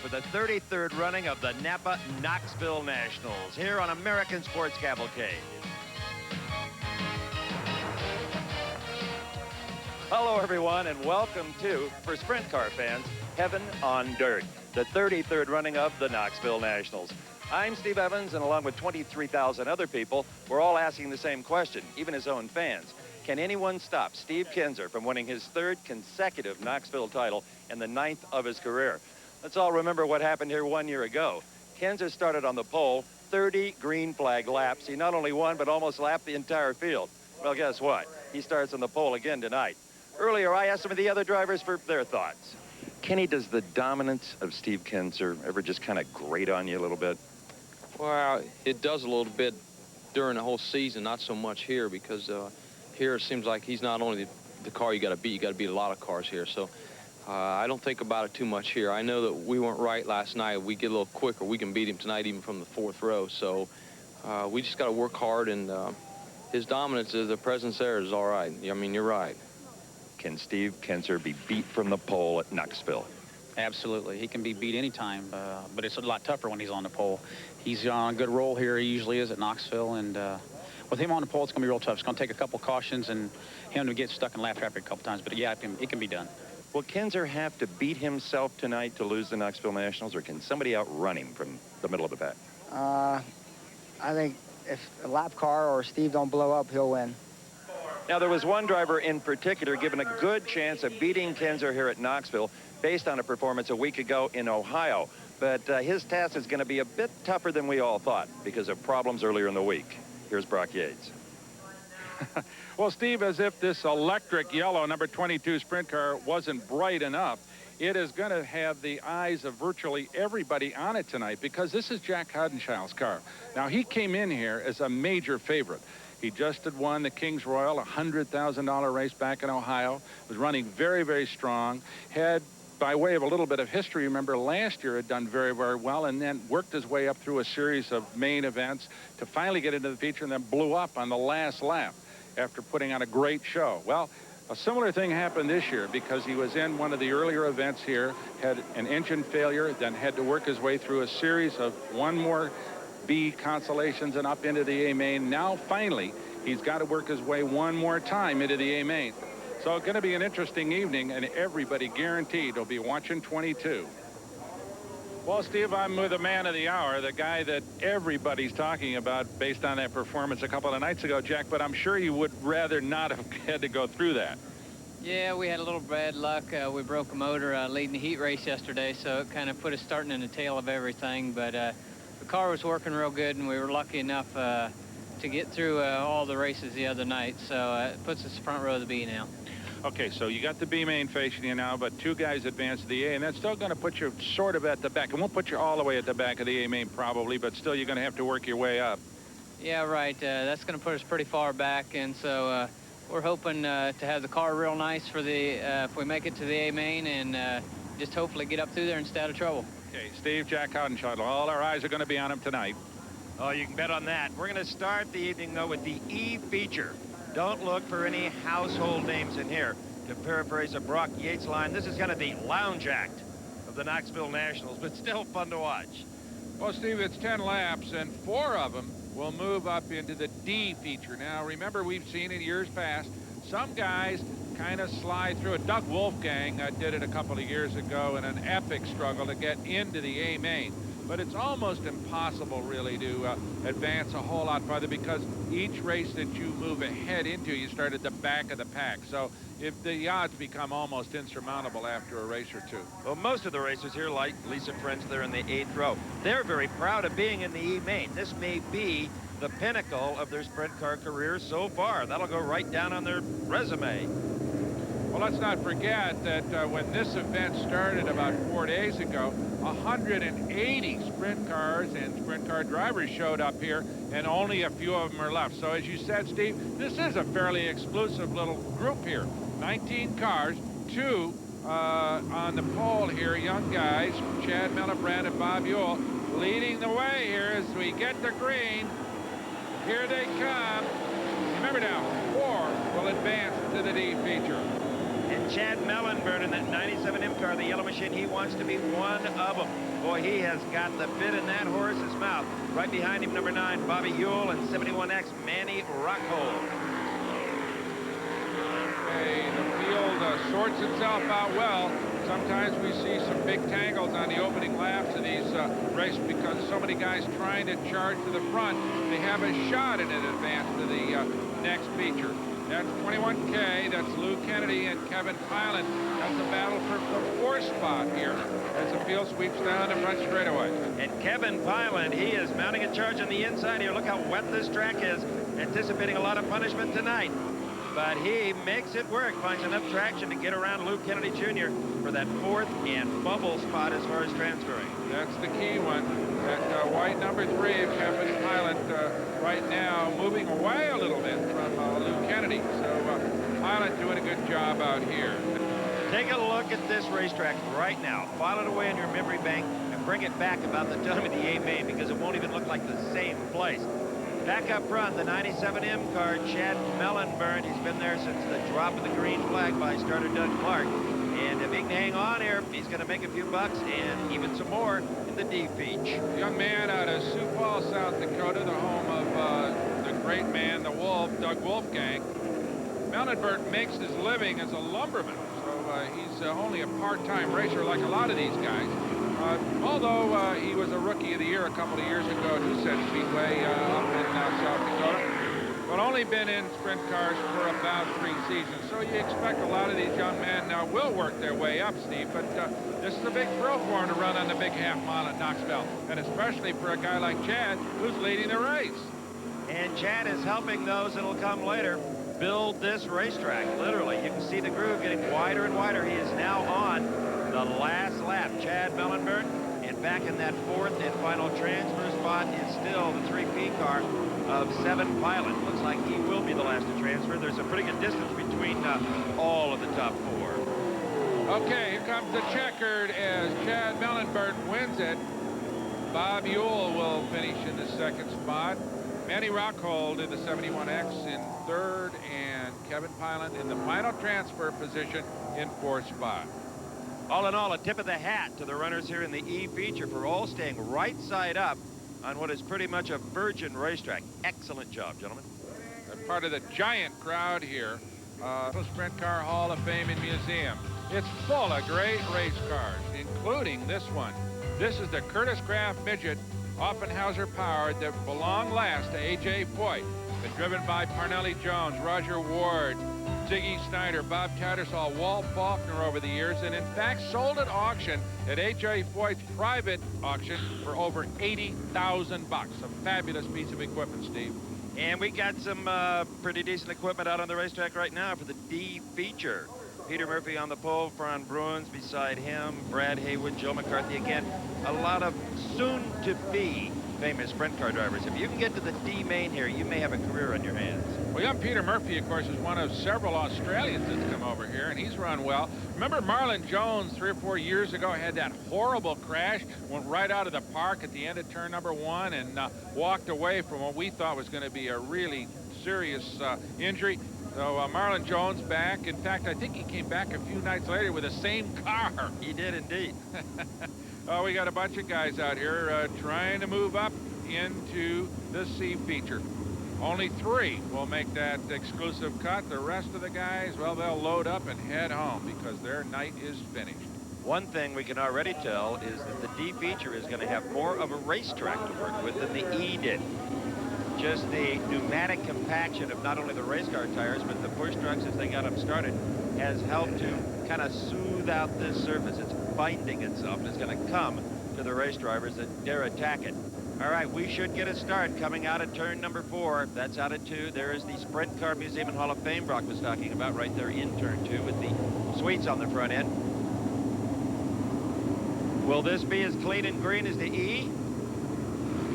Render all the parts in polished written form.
for the 33rd running of the Napa Knoxville Nationals here on American Sports Cavalcade. Hello, everyone, and welcome to, for sprint car fans, Heaven on Dirt, the 33rd running of the Knoxville Nationals. I'm Steve Evans, and along with 23,000 other people, we're all asking the same question, even his own fans. Can anyone stop Steve Kinser from winning his 3rd consecutive Knoxville title and the 9th of his career? Let's all remember what happened here 1 year ago. Kinser started on the pole, 30 green flag laps. He not only won, but almost lapped the entire field. Well, guess what? He starts on the pole again tonight. Earlier, I asked some of the other drivers for their thoughts. Kenny, does the dominance of Steve Kinser ever just kind of grate on you a little bit? Well, it does a little bit during the whole season, not so much here, because here it seems like he's not only the car you got to beat a lot of cars here. So I don't think about it too much here. I know that we weren't right last night. We get a little quicker. We can beat him tonight even from the 4th row. So we just got to work hard, and his dominance, the presence there is all right. I mean, you're right. Can Steve Kinser be beat from the pole at Knoxville? Absolutely. He can be beat anytime, but it's a lot tougher when he's on the pole. He's on a good roll here. He usually is at Knoxville, and with him on the pole, it's going to be real tough. It's going to take a couple cautions and him to get stuck in lap traffic a couple times. But, yeah, it can be done. Will Kinser have to beat himself tonight to lose the Knoxville Nationals, or can somebody outrun him from the middle of the pack? I think if a lap car or Steve don't blow up, he'll win. Now, there was one driver in particular given a good chance of beating Kinser here at Knoxville based on a performance a week ago in Ohio. But his task is going to be a bit tougher than we all thought because of problems earlier in the week. Here's Brock Yates. Well, Steve, as if this electric yellow number 22 sprint car wasn't bright enough, it is going to have the eyes of virtually everybody on it tonight because this is Jac Haudенschild's car. Now, he came in here as a major favorite. He just had won the Kings Royal, a $100,000 race back in Ohio, was running very, very strong, had, by way of a little bit of history, remember last year had done very, very well, and then worked his way up through a series of main events to finally get into the feature, and then blew up on the last lap after putting on a great show. Well, a similar thing happened this year because he was in one of the earlier events here, had an engine failure, then had to work his way through a series of one more B consolations and up into the A main. Now, finally, he's got to work his way one more time into the A main. So it's going to be an interesting evening, and everybody guaranteed will be watching 22. Well, Steve, I'm with the man of the hour, the guy that everybody's talking about based on that performance a couple of nights ago, Jack, but I'm sure you would rather not have had to go through that. Yeah, we had a little bad luck. We broke a motor leading the heat race yesterday, so it kind of put us starting in the tail of everything. But the car was working real good, and we were lucky enough to get through all the races the other night. So it puts us front row of the B now. Okay, so you got the B main facing you now, but 2 guys advance to the A, and that's still going to put you sort of at the back. It won't put you all the way at the back of the A main probably, but still you're going to have to work your way up. Yeah, right. That's going to put us pretty far back, and so we're hoping to have the car real nice for the if we make it to the A main, and just hopefully get up through there and stay out of trouble. Okay, Steve, Jac Haudenschild, all our eyes are going to be on him tonight. Oh, you can bet on that. We're going to start the evening, though, with the E feature. Don't look for any household names in here. To paraphrase a Brock Yates line, this is kind of the lounge act of the Knoxville Nationals, but still fun to watch. Well, Steve, it's 10 laps, and 4 of them will move up into the D feature. Now, remember, we've seen in years past, some guys kind of slide through it. Doug Wolfgang did it a couple of years ago in an epic struggle to get into the A main. But it's almost impossible, really, to advance a whole lot farther because each race that you move ahead into, you start at the back of the pack. So if the odds become almost insurmountable after a race or 2. Well, most of the racers here, like Lisa Prince, they're in the 8th row. They're very proud of being in the E main. This may be the pinnacle of their sprint car careers so far. That'll go right down on their resume. Well, let's not forget that when this event started about 4 days ago, 180 sprint cars and sprint car drivers showed up here, and only a few of them are left. So as you said, Steve, this is a fairly exclusive little group here. 19 cars, 2 on the pole here, young guys, Chad Millebrand and Bob Ewell, leading the way here as we get the green. Here they come. Remember now, 4 will advance to the D feature. And Chad Mellenberg in that 97 M car, the yellow machine, he wants to be one of them. Boy, he has got the bit in that horse's mouth. Right behind him, number 9, Bobby Ewell, and 71X, Manny Rockhold. Okay, the field sorts itself out well. Sometimes we see some big tangles on the opening laps of these races because so many guys trying to charge to the front. They have a shot in advance to the next feature. That's 21K. That's Lou Kennedy and Kevin Pilot. That's a battle for the 4th spot here as the field sweeps down the front straightaway. And Kevin Pilot, he is mounting a charge on the inside here. Look how wet this track is. Anticipating a lot of punishment tonight. But he makes it work, finds enough traction to get around Lou Kennedy Jr. for that 4th and bubble spot as far as transferring. That's the key one. That white number 3 of Kevin Pilot right now moving away a little bit from Lou Kennedy. So Pilot doing a good job out here. Take a look at this racetrack right now. File it away in your memory bank and bring it back about the time of the A main because it won't even look like the same place. Back up front, the 97M car, Chad Mellenburn. He's been there since the drop of the green flag by starter Doug Clark. And if he can hang on here, he's going to make a few bucks and even some more in the D Peach. Young man out of Sioux Falls, South Dakota, the home of the great man, the Wolf, Doug Wolfgang. Mellenburn makes his living as a lumberman, so he's only a part-time racer like a lot of these guys. Although he was a Rookie of the Year a couple of years ago at Huset Speedway up in South Dakota, but only been in sprint cars for about 3 seasons. So you expect a lot of these young men now will work their way up, Steve, but this is a big thrill for him to run on the big half mile at Knoxville, and especially for a guy like Chad who's leading the race. And Chad is helping those that'll come later build this racetrack. Literally, you can see the groove getting wider and wider. He is now on the last lap. Chad Mellenburn, and back in that 4th and final transfer spot is still the 3P car of 7 Pilot. Looks like he will be the last to transfer. There's a pretty good distance between all of the top 4. Okay, here comes the checkered as Chad Mellenburn wins it. Bob Ewell will finish in the 2nd spot. Manny Rockhold in the 71X in 3rd, and Kevin Pilot in the final transfer position in 4th spot. All in all, a tip of the hat to the runners here in the E feature for all staying right side up on what is pretty much a virgin racetrack. Excellent job, gentlemen. They're part of the giant crowd here, Sprint Car Hall of Fame and Museum. It's full of great race cars, including this one. This is the Curtis Craft Midget, Offenhauser powered, that belonged last to A.J. Foyt. Been driven by Parnelli Jones, Roger Ward, Ziggy Snyder, Bob Tattersall, Walt Faulkner over the years, and in fact sold at auction at A.J. Foyt's private auction for over $80,000. A fabulous piece of equipment, Steve. And we got some pretty decent equipment out on the racetrack right now for the D feature. Peter Murphy on the pole, Fran Bruins beside him, Brad Haywood, Joe McCarthy again. A lot of soon-to-be famous sprint car drivers. If you can get to the D main here, you may have a career on your hands. Well, young Peter Murphy, of course, is one of several Australians that's come over here, and he's run well. Remember Marlon Jones 3 or 4 years ago had that horrible crash, went right out of the park at the end of turn number 1 and walked away from what we thought was going to be a really serious injury. So Marlon Jones back. In fact, I think he came back a few nights later with the same car. He did indeed. Oh, we got a bunch of guys out here trying to move up into the C feature. Only 3 will make that exclusive cut. The rest of the guys, well, they'll load up and head home because their night is finished. One thing we can already tell is that the D feature is going to have more of a racetrack to work with than the E did. Just the pneumatic compaction of not only the race car tires, but the push trucks as they got them started has helped to kind of soothe out this surface. It's binding itself, and it's going to come to the race drivers that dare attack it. All right, we should get a start coming out of turn number 4. That's out of 2. There is the Sprint Car Museum and Hall of Fame Brock was talking about right there in turn 2 with the suites on the front end. Will this be as clean and green as the E?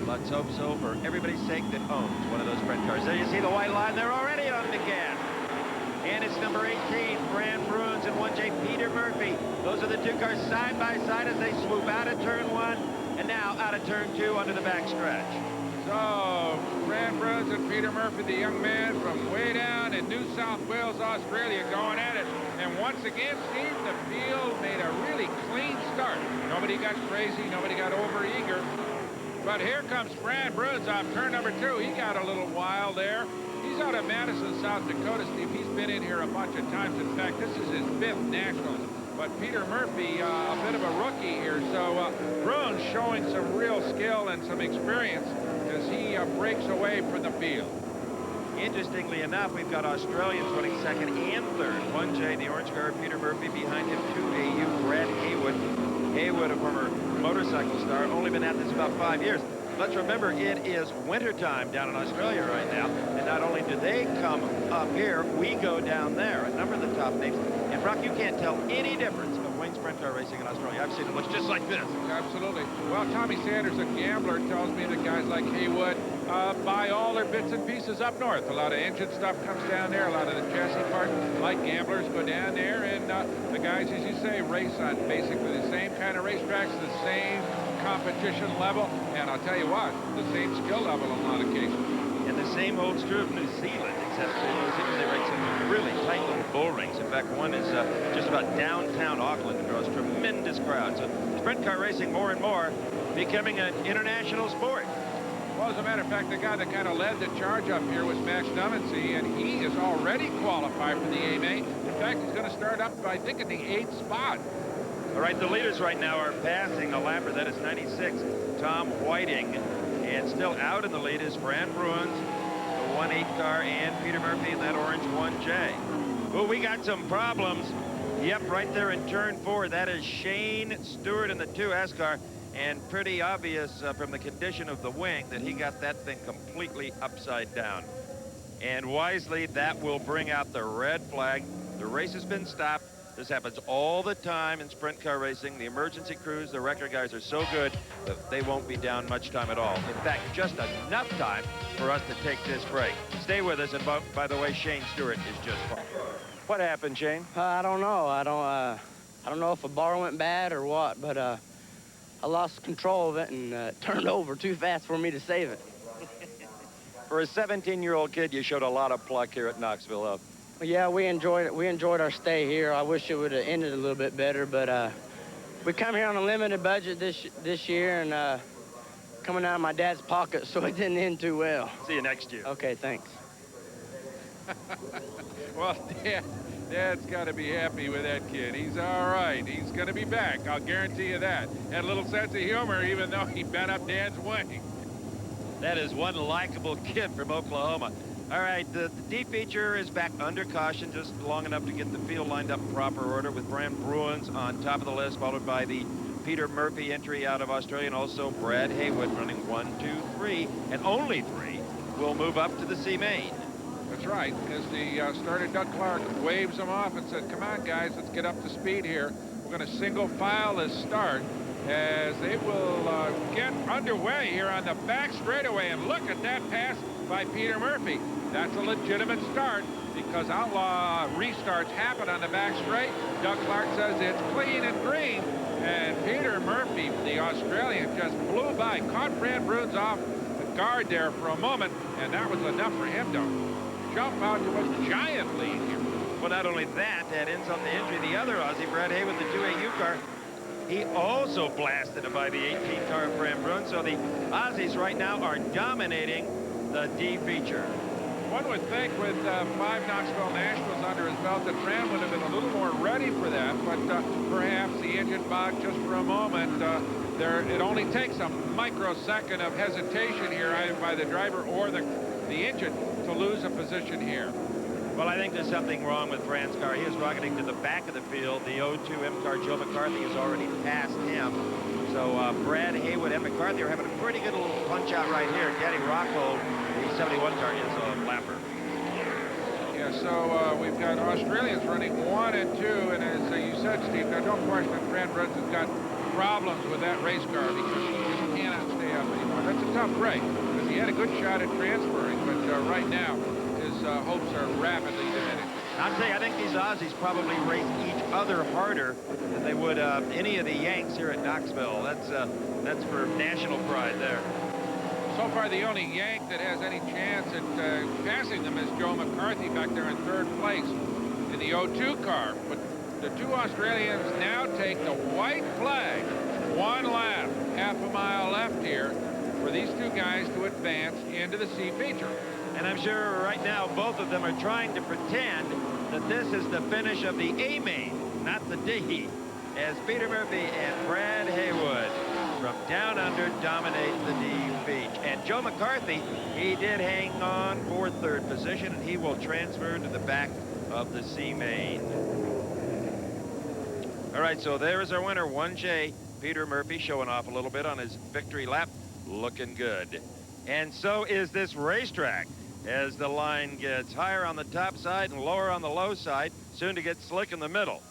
Let's hope so for everybody's sake that owns one of those sprint cars. There you see the white line. They're already on the gas. And it's number 18, Fran Bruins, and 1J Peter Murphy. Those are the 2 cars side by side as they swoop out of turn 1 and now out of turn 2 under the back stretch. So, Fran Bruns and Peter Murphy, the young man from way down in New South Wales, Australia, going at it. And once again, Steve, the field made a really clean start. Nobody got crazy, nobody got over-eager. But here comes Fran Bruns off turn number 2. He got a little wild there. He's out of Madison, South Dakota, Steve. He's been in here a bunch of times. In fact, this is his 5th Nationals. But Peter Murphy, a bit of a rookie here. So Bruns showing some real skill and some experience as he breaks away from the field. Interestingly enough, we've got Australians running 2nd and 3rd. 1J, the orange car, Peter Murphy. Behind him, 2AU, Brad Haywood. Haywood, a former motorcycle star, only been at this about 5 years. Let's remember, it is wintertime down in Australia right now. And not only do they come up here, we go down there. A number of the top names. And, Brock, you can't tell any difference of wing sprint car racing in Australia. I've seen it looks just like this. Absolutely. Well, Tommy Sanders, a gambler, tells me that guys like Haywood buy all their bits and pieces up north. A lot of engine stuff comes down there. A lot of the chassis parts, like gamblers, go down there. And the guys, as you say, race on basically the same kind of racetracks, the same competition level, and I'll tell you what, the same skill level in a lot of cases. And the same holds true of New Zealand, except in New Zealand they race some really tight little bull rings. In fact, one is just about downtown Auckland and draws tremendous crowds. So sprint car racing more and more becoming an international sport. Well, as a matter of fact, the guy that kind of led the charge up here was Max Dumesny, and he is already qualified for the AMA. In fact, he's going to start up, I think, in the 8th spot. All right, the leaders right now are passing a lapper. That is 96, Tom Whiting. And still out in the lead is Fran Bruns, the 1-8 car, and Peter Murphy in that orange 1J. Well, we got some problems. Yep, right there in turn 4. That is Shane Stewart in the 2S car. And pretty obvious from the condition of the wing that he got that thing completely upside down. And wisely, that will bring out the red flag. The race has been stopped. This happens all the time in sprint car racing. The emergency crews, the record guys are so good that they won't be down much time at all. In fact, just enough time for us to take this break. Stay with us, and by the way, Shane Stewart is just fine. What happened, Shane? I don't know. I don't know if a bar went bad or what, but I lost control of it and turned over too fast for me to save it. For a 17-year-old kid, you showed a lot of pluck here at Knoxville. Yeah, we enjoyed it. We enjoyed our stay here. I wish it would have ended a little bit better, but we come here on a limited budget this year, and coming out of my dad's pocket, so it didn't end too well. See you next year. Okay, thanks. Well, Dad's got to be happy with that kid. He's all right. He's going to be back. I'll guarantee you that. Had a little sense of humor, even though he bent up Dad's wing. That is one likable kid from Oklahoma. All right, the D feature is back under caution, just long enough to get the field lined up in proper order, with Fran Bruns on top of the list, followed by the Peter Murphy entry out of Australia, and also Brad Haywood running 1, 2, 3, and only 3 will move up to the C main. That's right. As the starter Doug Clark waves them off and said, come on, guys, let's get up to speed here. We're going to single file this start as they will get underway here on the back straightaway. And look at that pass by Peter Murphy. That's a legitimate start because outlaw restarts happen on the back straight. Doug Clark says it's clean and green. And Peter Murphy, the Australian, just blew by, caught Fran Bruns off the guard there for a moment, and that was enough for him to jump out to a giant lead here. Well, not only that ends on the injury. The other Aussie, Brad Haywood, the 2AU car, he also blasted by the 18 car of Fran Bruns. So the Aussies right now are dominating the D feature. One would think with 5 Knoxville Nationals under his belt that Fran would have been a little more ready for that, but perhaps the engine bogged just for a moment. It only takes a microsecond of hesitation here, either by the driver or the engine, to lose a position here. Well, I think there's something wrong with Fran's car. He is rocketing to the back of the field. The 02 M car, Joe McCarthy, has already passed him. So Brad Haywood and McCarthy are having a pretty good little punch out right here. Danny Rocco, the 71 car, is a lapper. Yeah, so we've got Australians running 1 and 2, and as you said, Steve, now don't question Fran Bruns has got problems with that race car because he just cannot stay up anymore. That's a tough break because he had a good shot at transferring, but right now his hopes are rapidly diminished. I'll tell you, I think these Aussies probably race each other harder than they would any of the Yanks here at Knoxville. That's for national pride there. So far, the only Yank that has any chance at passing them is Joe McCarthy back there in 3rd place in the O2 car. But the 2 Australians now take the white flag. 1 lap, half a mile left here for these 2 guys to advance into the C feature. And I'm sure right now both of them are trying to pretend that this is the finish of the A main, not the D, as Peter Murphy and Brad Haywood from down under dominate the D feature. And Joe McCarthy, he did hang on for 3rd position, and he will transfer to the back of the C main. All right, so there is our winner, 1J. Peter Murphy showing off a little bit on his victory lap, looking good. And so is this racetrack, as the line gets higher on the top side and lower on the low side, soon to get slick in the middle.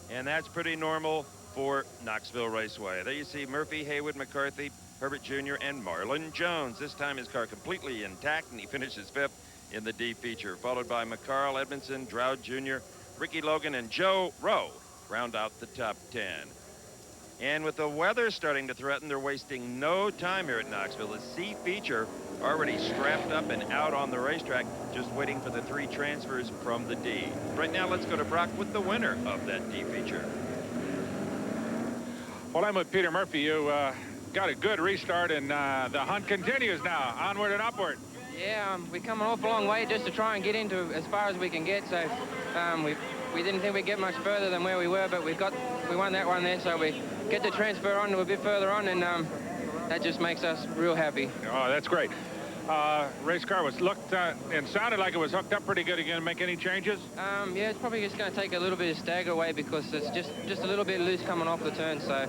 And that's pretty normal for Knoxville Raceway. There you see Murphy, Haywood, McCarthy, Herbert Jr., and Marlon Jones. This time his car completely intact, and he finishes 5th in the D feature, followed by McCarl, Edmondson, Droud Jr., Ricky Logan, and Joe Rowe round out the top 10. And with the weather starting to threaten, they're wasting no time here at Knoxville. The C feature already strapped up and out on the racetrack, just waiting for the 3 transfers from the D. Right now, let's go to Brock with the winner of that D feature. Well, I'm with Peter Murphy. You got a good restart, and the hunt continues now, onward and upward. Yeah, we come an awful long way just to try and get into as far as we can get. So we didn't think we'd get much further than where we were, but we won that one there, so we get the transfer on to a bit further on, and that just makes us real happy. Oh, that's great. Race car was looked and sounded like it was hooked up pretty good. Are you going to make any changes? Yeah, it's probably just going to take a little bit of stagger away because it's just a little bit loose coming off the turn, so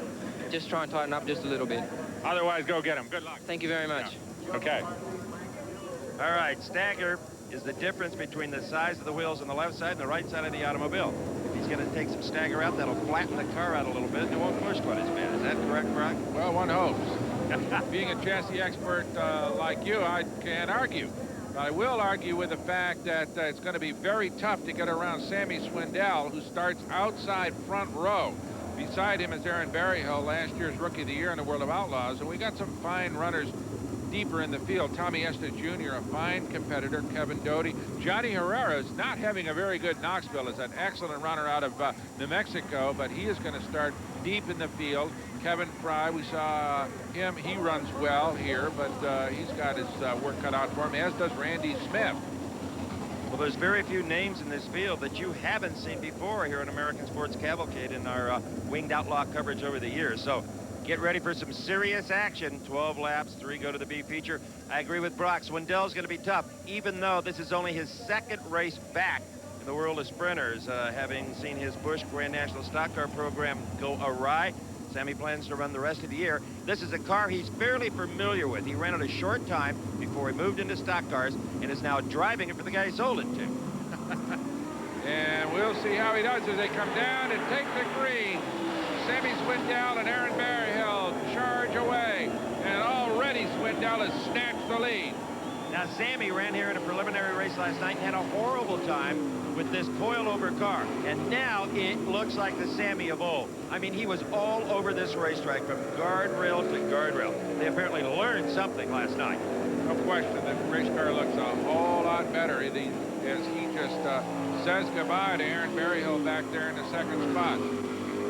just try and tighten up just a little bit. Otherwise, go get him. Good luck. Thank you very much. Yeah. Okay. All right, stagger is the difference between the size of the wheels on the left side and the right side of the automobile. If he's going to take some stagger out, that'll flatten the car out a little bit, and it won't push quite as bad. Is that correct, Brock? Well, one hopes. Being a chassis expert like you, I can't argue. But I will argue with the fact that it's going to be very tough to get around Sammy Swindell, who starts outside front row. Beside him is Aaron Berryhill, last year's Rookie of the Year in the World of Outlaws. And we got some fine runners deeper in the field. Tommy Esta Jr., a fine competitor. Kevin Doty. Johnny Herrera is not having a very good Knoxville. Is an excellent runner out of New Mexico, but he is going to start deep in the field. Kevin Fry, we saw him. He runs well here, but he's got his work cut out for him, as does Randy Smith. Well, there's very few names in this field that you haven't seen before here in American Sports Cavalcade in our Winged Outlaw coverage over the years. So get ready for some serious action. 12 laps, 3 go to the B feature. I agree with Brock. Swindell's going to be tough, even though this is only his 2nd race back in the world of sprinters, having seen his Busch Grand National Stock Car program go awry. Sammy plans to run the rest of the year. This is a car he's fairly familiar with. He ran it a short time before he moved into stock cars and is now driving it for the guy he sold it to. And we'll see how he does as they come down and take the green. Sammy Swindell and Aaron Berryhill charge away. And already Swindell has snatched the lead. Now, Sammy ran here in a preliminary race last night and had a horrible time with this coil-over car. And now it looks like the Sammy of old. I mean, he was all over this racetrack from guardrail to guardrail. They apparently learned something last night. No question, the race car looks a whole lot better as he just says goodbye to Aaron Berryhill back there in the 2nd spot.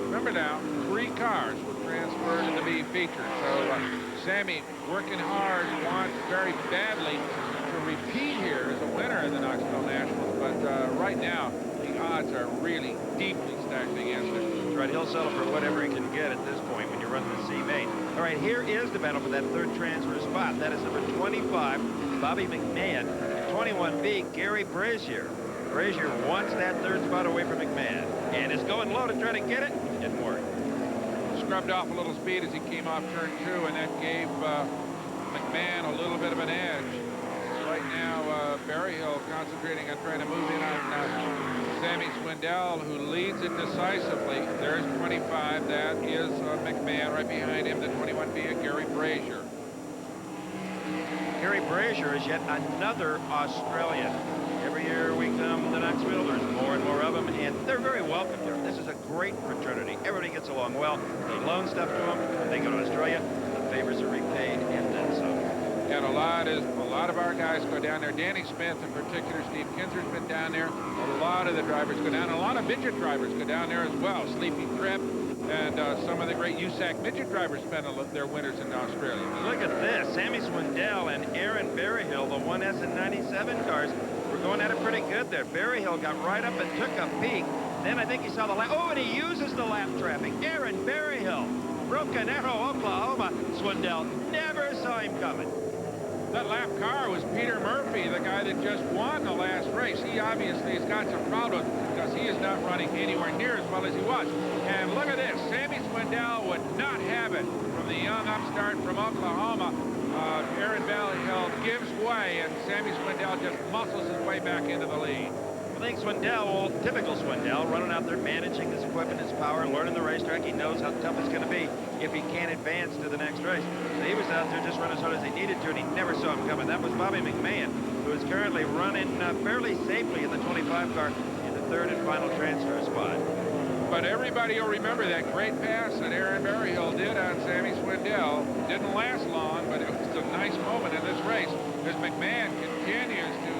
Remember now, 3 cars were transferred to the B feature. So Sammy working hard, wants very badly to repeat here as a winner in the Knoxville Nationals. But right now, the odds are really deeply stacked against him. That's right, he'll settle for whatever he can get at this point when you run the C main. All right, here is the battle for that 3rd transfer spot. That is number 25, Bobby McMahon, and 21B, Gary Brazier. Brazier wants that 3rd spot away from McMahon and is going low to try to get it. Didn't work. Scrubbed off a little speed as he came off turn 2, and that gave McMahon a little bit of an edge. Right now, Berryhill concentrating on trying to move in on Sammy Swindell, who leads it decisively. There's 25. That is McMahon. Right behind him, the 21B, Gary Brazier. Gary Brazier is yet another Australian. Every year we come to Knoxville, there's more and more of them, and they're very welcome here. This is a great fraternity. Everybody gets along well. They loan stuff to them. They go to Australia. The favors are repaid, and then some. And a lot of our guys go down there. Danny Smith in particular, Steve Kinser's been down there. A lot of the drivers go down. A lot of midget drivers go down there as well. Sleepy Crip and some of the great USAC midget drivers spend their winters in Australia. Look at this. Sammy Swindell and Aaron Berryhill, the 1S and 97 cars, were going at it pretty good there. Berryhill got right up and took a peek. Then I think he saw the lap. Oh, and he uses the lap traffic. Aaron Berryhill, Broken Arrow, Oklahoma. Swindell never saw him coming. That lap car was Peter Murphy, the guy that just won the last race. He obviously has got some problems because he is not running anywhere near as well as he was. And look at this. Sammy Swindell would not have it from the young upstart from Oklahoma. Aaron Berryhill gives way, and Sammy Swindell just muscles his way back into the lead. I think Swindell, well, typical Swindell, running out there, managing his equipment, his power, learning the racetrack. He knows how tough it's going to be if he can't advance to the next race. So he was out there just running as hard as he needed to, and he never saw him coming. That was Bobby McMahon, who is currently running fairly safely in the 25 car in the third and final transfer spot. But everybody will remember that great pass that Aaron Berryhill did on Sammy Swindell. Didn't last long, but it was a nice moment in this race as McMahon continues to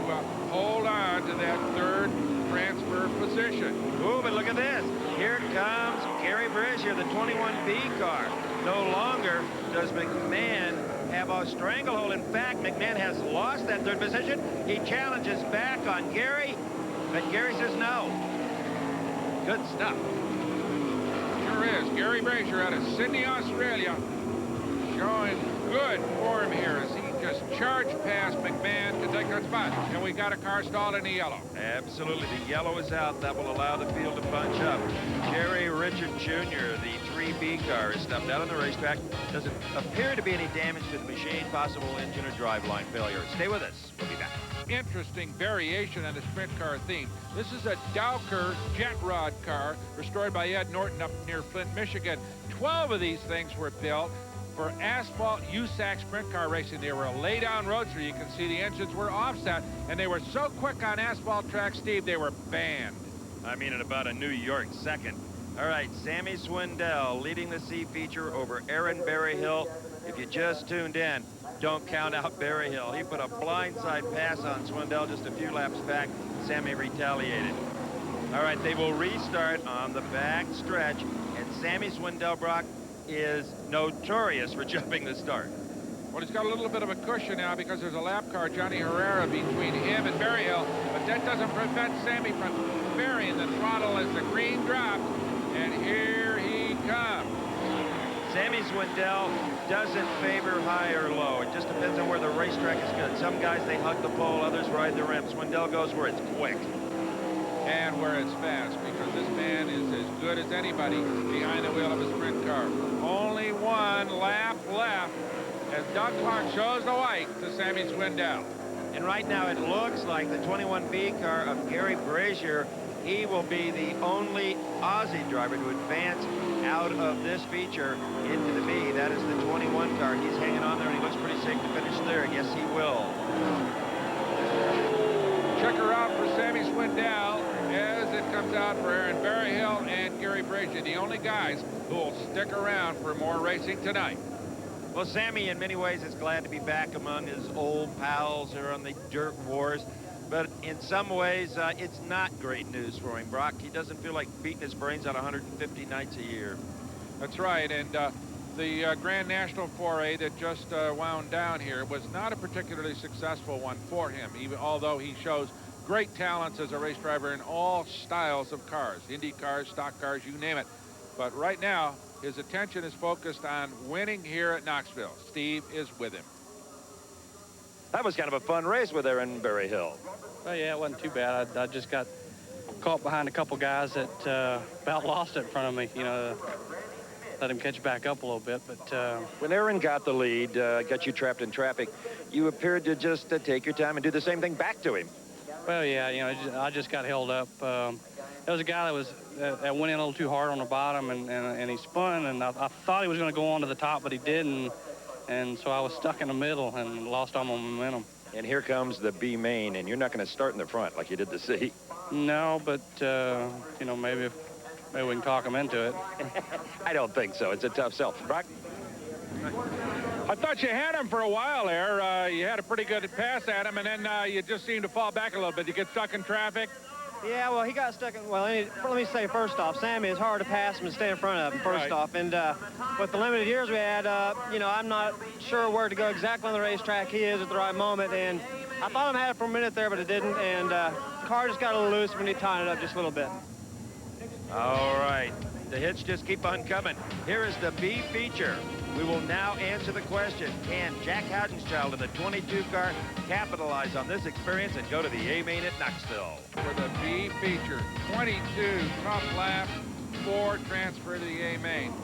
hold on to that third transfer position. Ooh, but look at this. Here comes Gary Brazier, the 21B car. No longer does McMahon have a stranglehold. In fact, McMahon has lost that third position. He challenges back on Gary, but Gary says no. Good stuff. Sure is. Gary Brazier out of Sydney, Australia, showing good form here as he just charged past McMahon to take that spot. And we got a car stalled in the yellow. Absolutely. The yellow is out. That will allow the field to bunch up. Jerry Richard Jr., the 3B car, is stuffed out on the racetrack. Doesn't appear to be any damage to the machine, possible engine or driveline failure. Stay with us. We'll be back. Interesting variation on the sprint car theme. This is a Dowker jet rod car restored by Ed Norton up near Flint, Michigan. 12 of these things were built for asphalt USAC sprint car racing. They were a lay-down roadster. You can see the engines were offset, and they were so quick on asphalt tracks, Steve, they were banned. I mean, at about a New York second. All right, Sammy Swindell leading the C feature over Aaron Berryhill. If you just tuned in, don't count out Berryhill. He put a blindside pass on Swindell just a few laps back. Sammy retaliated. All right, they will restart on the back stretch, and Sammy Swindell, Brock, is notorious for jumping the start. Well, he's got a little bit of a cushion now because there's a lap car, Johnny Herrera, between him and Berryhill, but that doesn't prevent Sammy from burying the throttle as the green drops, and here he comes. Sammy Swindell doesn't favor high or low. It just depends on where the racetrack is good. Some guys, they hug the pole, others ride the rim. Swindell goes where it's quick. And where it's fast, because this man is as good as anybody behind the wheel of a sprint car. Only one lap left as Doug Clark shows the white to Sammy Swindell. And right now it looks like the 21B car of Gary Brazier, he will be the only Aussie driver to advance out of this feature into the B. That is the 21 car. He's hanging on there, and he looks pretty safe to finish third. Yes, he will. Check her out for Sammy Swindell as it comes out for Aaron Berryhill and Gary Brazier, the only guys who will stick around for more racing tonight. Well, Sammy, in many ways, is glad to be back among his old pals here on the Dirt Wars. But in some ways, it's not great news for him, Brock. He doesn't feel like beating his brains out 150 nights a year. That's right. And the Grand National foray that just wound down here was not a particularly successful one for him, even although he shows great talents as a race driver in all styles of cars, Indy cars, stock cars, you name it. But right now, his attention is focused on winning here at Knoxville. Steve is with him. That was kind of a fun race with Aaron Berryhill. Well, yeah, it wasn't too bad. I just got caught behind a couple guys that about lost it in front of me, you know, let him catch back up a little bit. But when Aaron got the lead, got you trapped in traffic, you appeared to just take your time and do the same thing back to him. Well, yeah, you know, I just got held up. There was a guy that went in a little too hard on the bottom, and he spun, and I thought he was going to go on to the top, but he didn't. And so I was stuck in the middle and lost all my momentum. And here comes the B main, and you're not going to start in the front like you did the C. No, but, you know, maybe we can talk him into it. I don't think so. It's a tough sell. Brock? I thought you had him for a while there. You had a pretty good pass at him, and then you just seemed to fall back a little bit. You get stuck in traffic? Yeah, well, he got stuck in, well, let me say first off, Sammy, it's hard to pass him and stay in front of him, first off. And with the limited years we had, you know, I'm not sure where to go exactly on the racetrack. He is at the right moment, and I thought I had it for a minute there, but it didn't, and the car just got a little loose when he tied it up just a little bit. All right, the hits just keep on coming. Here is the B feature. We will now answer the question, can Jac Haudenschild in the 22 car capitalize on this experience and go to the A main at Knoxville? For the B feature, 22 tough lap, 4 transfer to the A main.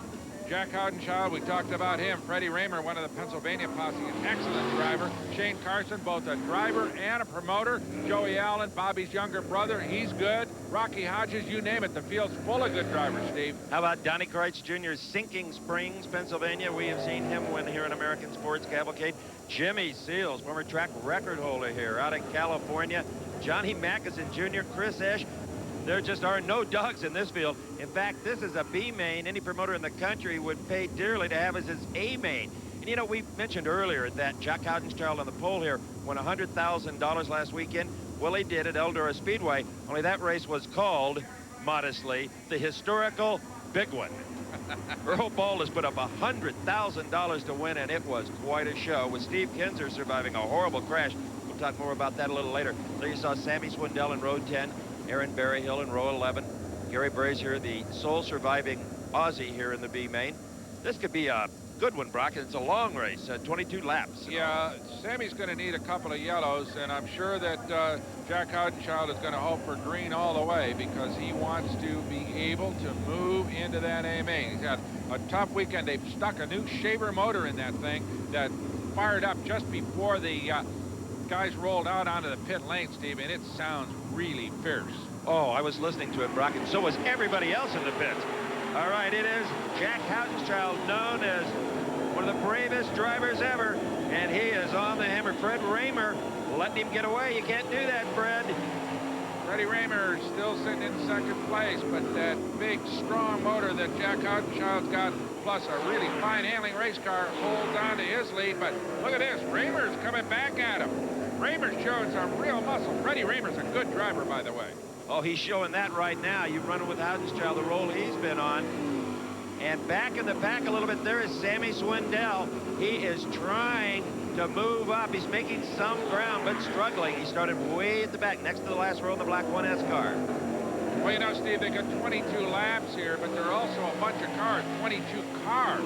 Jac Haudenschild, we talked about him. Freddie Rahmer, one of the Pennsylvania posse, an excellent driver. Shane Carson, both a driver and a promoter. Joey Allen, Bobby's younger brother, he's good. Rocky Hodges, you name it. The field's full of good drivers, Steve. How about Donnie Kreitz Jr.'s Sinking Springs, Pennsylvania? We have seen him win here in American Sports Cavalcade. Jimmy Seals, former track record holder here out of California. Johnny Mackison Jr., Chris Esch. There just are no dogs in this field. In fact, this is a B main. Any promoter in the country would pay dearly to have as his A main. And you know, we mentioned earlier that Jac Haudenschild on the pole here won $100,000 last weekend. Well, he did at Eldora Speedway, only that race was called, modestly, the historical Big One. Earl Baldus put up $100,000 to win, and it was quite a show, with Steve Kinser surviving a horrible crash. We'll talk more about that a little later. So you saw Sammy Swindell in row 10, Aaron Berryhill in row 11, Gary Brazier, the sole surviving Aussie here in the B main. This could be a good one, Brock. It's a long race, 22 laps. Yeah, Sammy's going to need a couple of yellows, and I'm sure that Jac Haudenschild is going to hope for green all the way because he wants to be able to move into that A main. He's had a tough weekend. They've stuck a new shaver motor in that thing that fired up just before the guys rolled out onto the pit lane, Steve, and it sounds really fierce. Oh, I was listening to it, Brock, and so was everybody else in the pits. All right, it is Jac Haudenschild, known as one of the bravest drivers ever, and he is on the hammer. Fred Rahmer letting him get away. You can't do that, Fred. Freddie Rahmer still sitting in second place, but that big, strong motor that Jac Haudenschild's got, plus a really fine handling race car, holds on to his lead. But look at this, Rahmer's coming back at him. Rahmer's showing some real muscle. Freddie Rahmer's a good driver, by the way. Oh, he's showing that right now. You've run with Haudenschild, the role he's been on. And back in the pack a little bit, there is Sammy Swindell. He is trying to move up. He's making some ground, but struggling. He started way at the back, next to the last row in the black 1S car. Well, you know, Steve, they got 22 laps here, but there are also a bunch of cars, 22 cars.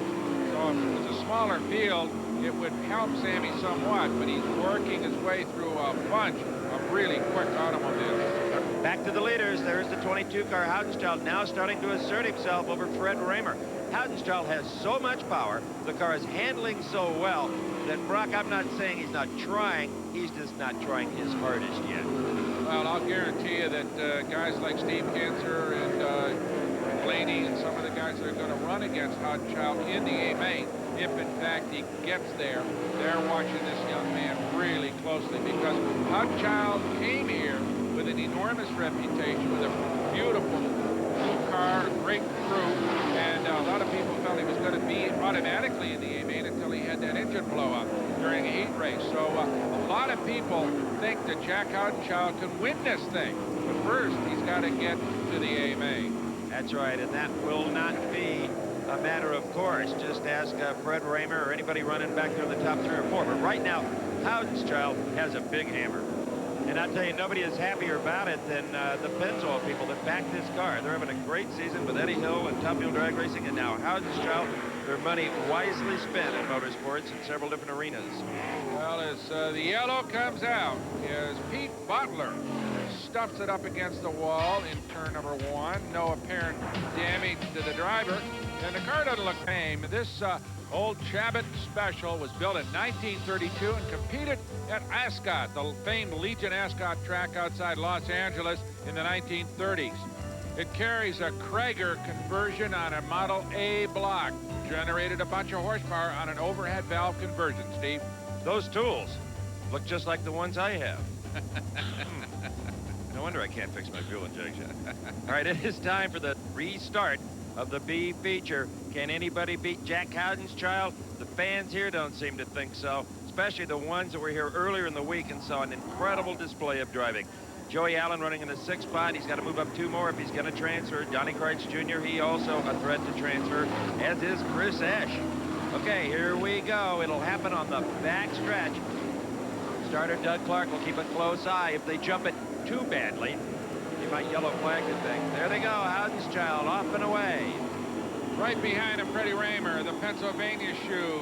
So if it was a smaller field, it would help Sammy somewhat, but he's working his way through a bunch of really quick automobiles. Back to the leaders. There's the 22 car. Haudenschild now starting to assert himself over Fred Rahmer. Haudenschild has so much power. The car is handling so well that, Brock, I'm not saying he's not trying. He's just not trying his hardest yet. Well, I'll guarantee you that guys like Steve Kinser and Blaney and some of the guys that are going to run against Haudenschild in the A main, if in fact he gets there, they're watching this young man really closely because Haudenschild came here with an enormous reputation, with a beautiful blue car, a great crew, and a lot of people felt he was going to be automatically in the A main until he had that engine blow up during a heat race. So a lot of people think that Jac Haudenschild can win this thing, but first he's got to get to the A main. That's right, and that will not be a matter of course. Just ask Fred Rahmer or anybody running back there in the top 3 or 4. But right now, Haudenschild has a big hammer. And I'll tell you, nobody is happier about it than the Pennzoil people that back this car. They're having a great season with Eddie Hill and Top Fuel Drag Racing, and now Haudenschild, their money wisely spent in motorsports in several different arenas. Well, as the yellow comes out, as Pete Butler stuffs it up against the wall in turn number 1. No apparent damage to the driver. And the car doesn't look tame. This old Chabot Special was built in 1932 and competed at Ascot, the famed Legion Ascot track outside Los Angeles in the 1930s. It carries a Krager conversion on a Model A block. Generated a bunch of horsepower on an overhead valve conversion, Steve. Those tools look just like the ones I have. No wonder I can't fix my fuel injection. All right, it is time for the restart. of the B feature. Can anybody beat Jac Haudenschild? The fans here don't seem to think so, especially the ones that were here earlier in the week and saw an incredible display of driving. Joey Allen running in the 6th spot. He's got to move up 2 more if he's going to transfer. Donnie Kreitz Jr., he also a threat to transfer, as is Chris Esch. Okay, here we go. It'll happen on the back stretch. Starter Doug Clark will keep a close eye. If they jump it too badly, he might yellow flag the thing. There they go. Haudenschild off and away. Right behind him, Freddie Rahmer, the Pennsylvania shoe,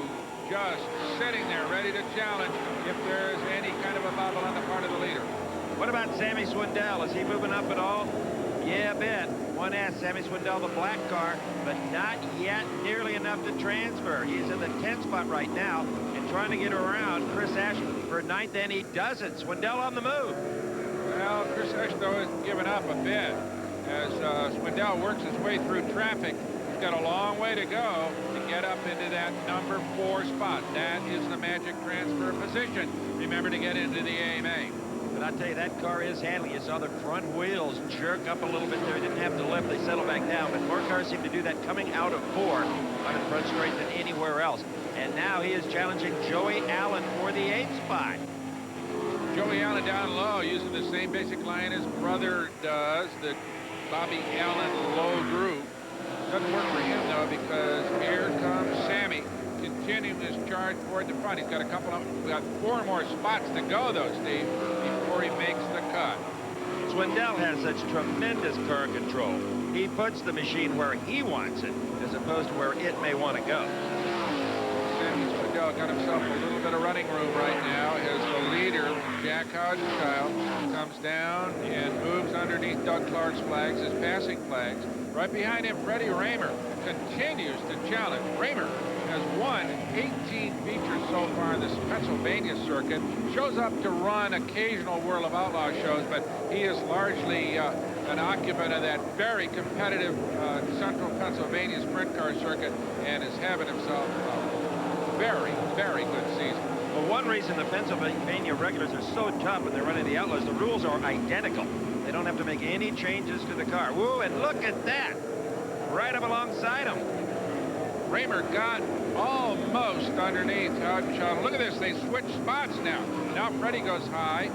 just sitting there ready to challenge if there's any kind of a bobble on the part of the leader. What about Sammy Swindell? Is he moving up at all? Yeah, a bit. 1S, Sammy Swindell, the black car, but not yet nearly enough to transfer. He's in the 10th spot right now and trying to get around Chris Esch for 9th, and he doesn't. Swindell on the move. Well, Chris Esch, though, has given up a bit as Swindell works his way through traffic. He's got a long way to go to get up into that number 4 spot. That is the magic transfer position. Remember to get into the AMA. But I tell you, that car is handling. You saw the front wheels jerk up a little bit there. Didn't have to lift. They settle back down. But more cars seem to do that coming out of 4 on the front straight than anywhere else. And now he is challenging Joey Allen for the 8th spot. Joey Allen down low using the same basic line his brother does, the Bobby Allen low group. Doesn't work for him, though, because here comes Sammy continuing his charge toward the front. He's got we got 4 more spots to go, though, Steve, before he makes the cut. Swindell has such tremendous car control. He puts the machine where he wants it, as opposed to where it may want to go. Sammy Swindell got himself a little bit of running room right now as the leader, Jac Haudenschild, comes down and moves underneath Doug Clark's flags, his passing flags. Right behind him, Freddie Rahmer continues to challenge. Rahmer has won 18 features so far in this Pennsylvania circuit. Shows up to run occasional World of Outlaw shows, but he is largely an occupant of that very competitive central Pennsylvania sprint car circuit and is having himself a very, very good season. Well, one reason the Pennsylvania regulars are so tough when they're running the Outlaws, the rules are identical. They don't have to make any changes to the car. Woo, and look at that. Right up alongside him. Rahmer got almost underneath Haudenschild. Look at this. They switch spots now. Now Freddie goes high.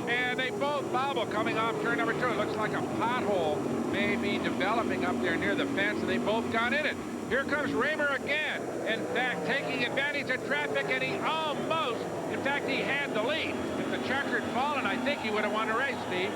And they both bobble coming off turn number 2. It looks like a pothole may be developing up there near the fence, and they both got in it. Here comes Rahmer again. In fact, taking advantage of traffic, and he almost, in fact, he had the lead. If the checkered fallen, I think he would have won the race, Steve.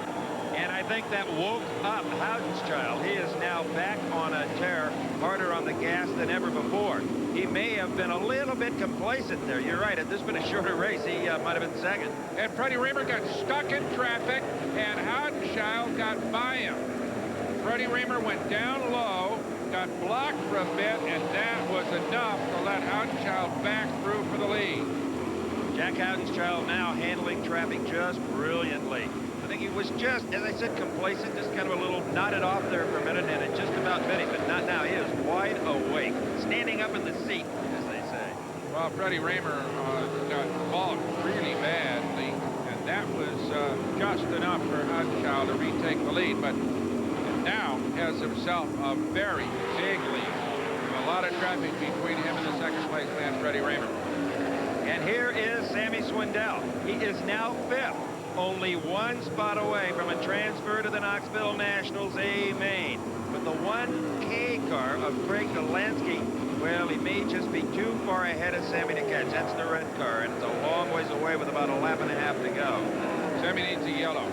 And I think that woke up Haudenschild. He is now back on a tear, harder on the gas than ever before. He may have been a little bit complacent there. You're right. Had this been a shorter race, he might have been second. And Freddie Rahmer got stuck in traffic, and Haudenschild got by him. Freddie Rahmer went down low, got blocked for a bit, and that was enough to let Haudenschild back through for the lead. Jac Haudenschild now handling traffic just brilliantly. I think he was just, as I said, complacent, just kind of a little nodded off there for a minute, and it just about bit him, but not now. He is wide awake, standing up in the seat, as they say. Well, Freddie Rahmer got balked really badly, and that was just enough for Haudenschild to retake the lead, but now has himself a very big lead. A lot of traffic between him and the second place man, Freddie Rahmer. And here is Sammy Swindell. He is now 5th. Only 1 spot away from a transfer to the Knoxville Nationals A main. But the 1K car of Craig Dollansky, well, he may just be too far ahead of Sammy to catch. That's the red car, and it's a long ways away with about a lap and a half to go. Sammy needs a yellow.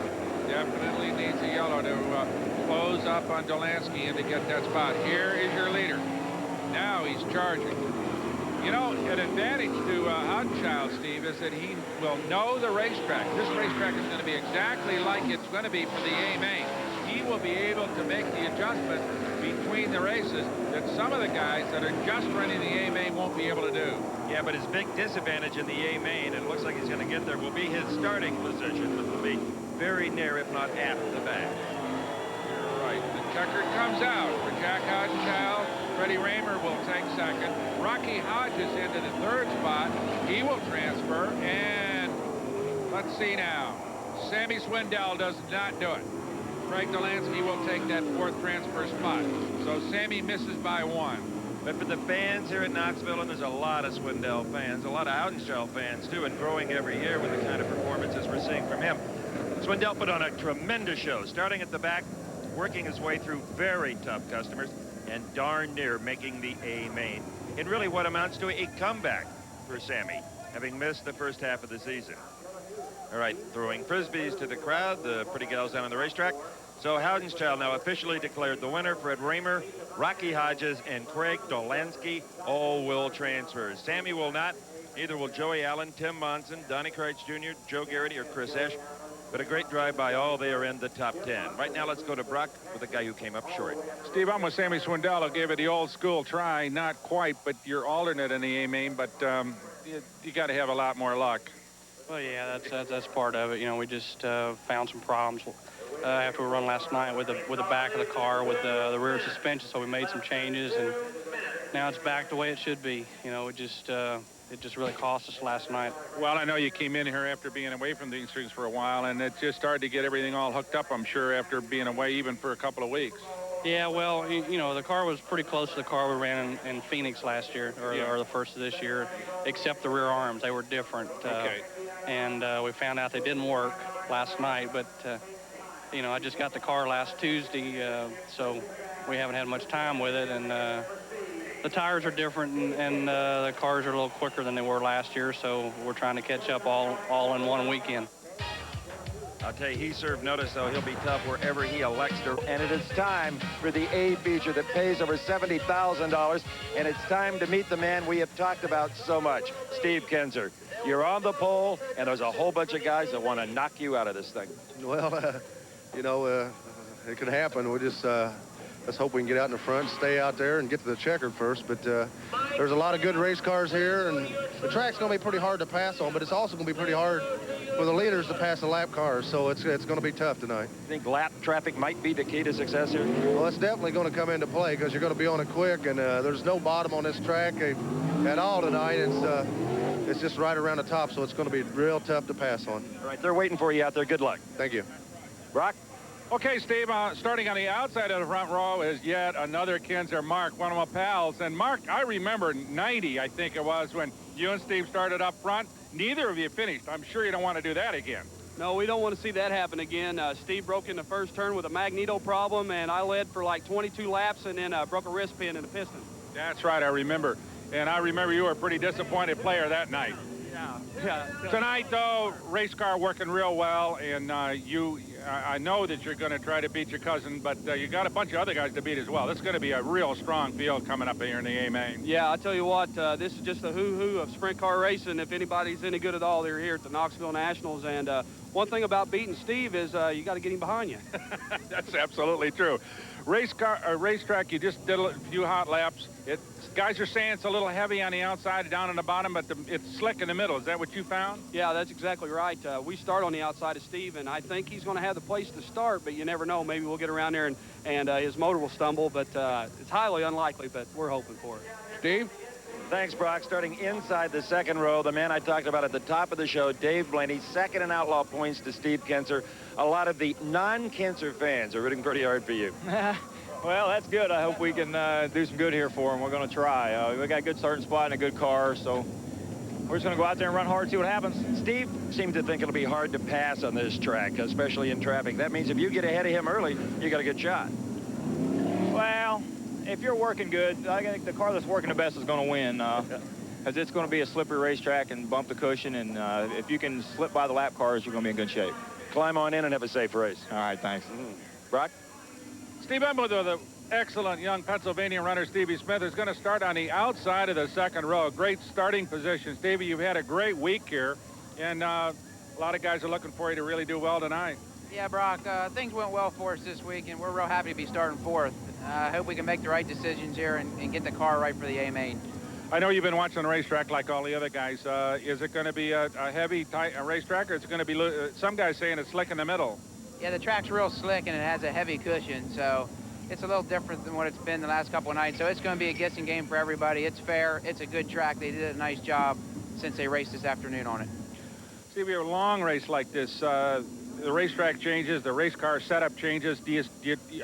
Definitely needs a yellow to close up on Dollansky and to get that spot. Here is your leader. Now he's charging. You know, an advantage to Haudenschild, Steve, is that he will know the racetrack. This racetrack is going to be exactly like it's going to be for the A main. He will be able to make the adjustment between the races that some of the guys that are just running the A main won't be able to do. Yeah, but his big disadvantage in the A main, and it looks like he's going to get there, will be his starting position, which will be very near, if not at the back. You're right. The checkered comes out for Jac Haudenschild. Freddie Rahmer will take second. Rocky Hodges into the 3rd spot. He will transfer. And let's see now. Sammy Swindell does not do it. Craig Dollansky will take that 4th transfer spot. So Sammy misses by 1. But for the fans here at Knoxville, and there's a lot of Swindell fans, a lot of Haudenschild fans too, and growing every year with the kind of performances we're seeing from him. Swindell put on a tremendous show, starting at the back, working his way through very tough customers, and darn near making the A main. In really what amounts to a comeback for Sammy, having missed the first half of the season. All right, throwing frisbees to the crowd, the pretty gals down on the racetrack. So Haudenschild now officially declared the winner. Fred Rahmer, Rocky Hodges, and Craig Dollansky all will transfer. Sammy will not. Neither will Joey Allen, Tim Monson, Donnie Kreitz Jr., Joe Garrity, or Chris Esch. But a great drive by all. They are in the top 10. Right now, let's go to Brock with a guy who came up short. Steve, I'm with Sammy Swindell. I'll give it the old school try. Not quite, but you're alternate in the A main. But you got to have a lot more luck. Well, yeah, that's part of it. You know, we just found some problems after we run last night with the back of the car, with the rear suspension. So we made some changes, and now it's back the way it should be. You know, it just really cost us last night. Well, I know you came in here after being away from these things for a while, and it just started to get everything all hooked up, I'm sure, after being away even for a couple of weeks. Yeah, well, you know, the car was pretty close to the car we ran in Phoenix last year, or the first of this year, except the rear arms. They were different. Okay. And we found out they didn't work last night, but, you know, I just got the car last Tuesday, so we haven't had much time with it, and the tires are different, and the cars are a little quicker than they were last year, so we're trying to catch up all in one weekend. I'll tell you, he served notice, though. He'll be tough wherever he elects to. And it is time for the A feature that pays over $70,000. And it's time to meet the man we have talked about so much, Steve Kinser. You're on the pole, and there's a whole bunch of guys that want to knock you out of this thing. Well, you know, it could happen. We just let's hope we can get out in the front, stay out there, and get to the checkered first. But there's a lot of good race cars here, and the track's going to be pretty hard to pass on, but it's also going to be pretty hard for the leaders to pass the lap cars, so it's going to be tough tonight. You think lap traffic might be the key to success here? Well, it's definitely going to come into play because you're going to be on it quick, and there's no bottom on this track at all tonight. It's just right around the top, so it's going to be real tough to pass on. All right, they're waiting for you out there. Good luck. Thank you. Brock? Okay, Steve, starting on the outside of the front row is yet another Kinser, Mark, one of my pals. And Mark, I remember 90, I think it was, when you and Steve started up front. Neither of you finished. I'm sure you don't want to do that again. No, we don't want to see that happen again. Steve broke in the first turn with a magneto problem, and I led for like 22 laps and then broke a wrist pin in the piston. That's right, I remember. And I remember you were a pretty disappointed player that night. Yeah. Tonight, though, race car working real well, and I know that you're going to try to beat your cousin, but you got a bunch of other guys to beat as well. This is going to be a real strong field coming up here in the A main. Yeah, I tell you what, this is just a who-who of sprint car racing. If anybody's any good at all, they're here at the Knoxville Nationals. And one thing about beating Steve is you got to get him behind you. That's absolutely true. Racetrack, you just did a few hot laps. Guys are saying it's a little heavy on the outside, down on the bottom, but it's slick in the middle. Is that what you found? Yeah, that's exactly right. We start on the outside of Steve, and I think he's going to have the place to start, but you never know. Maybe we'll get around there and his motor will stumble, but it's highly unlikely, but we're hoping for it. Steve? Thanks, Brock. Starting inside the second row, the man I talked about at the top of the show, Dave Blaney, second in outlaw points to Steve Kinser. A lot of the non-Kinser fans are rooting pretty hard for you. Well, that's good. I hope we can do some good here for him. We're going to try. We got a good starting spot and a good car, so we're just going to go out there and run hard, see what happens. Steve seemed to think it'll be hard to pass on this track, especially in traffic. That means if you get ahead of him early, you got a good shot. Well, if you're working good, I think the car that's working the best is going to win. Because it's going to be a slippery racetrack and bump the cushion, and if you can slip by the lap cars, you're going to be in good shape. Climb on in and have a safe race. All right, thanks. Brock? Steve, I'm with the excellent young Pennsylvania runner Stevie Smith is going to start on the outside of the second row. Great starting position. Stevie, you've had a great week here, and a lot of guys are looking for you to really do well tonight. Yeah, Brock, things went well for us this week, and we're real happy to be starting fourth. I hope we can make the right decisions here and get the car right for the A main. I know you've been watching the racetrack like all the other guys. Is it going to be a heavy, tight racetrack, or is it going to be some guys saying it's slick in the middle? Yeah, the track's real slick, and it has a heavy cushion, so it's a little different than what it's been the last couple of nights. So it's going to be a guessing game for everybody. It's fair. It's a good track. They did a nice job since they raced this afternoon on it. Stevie, a long race like this, the racetrack changes, the race car setup changes.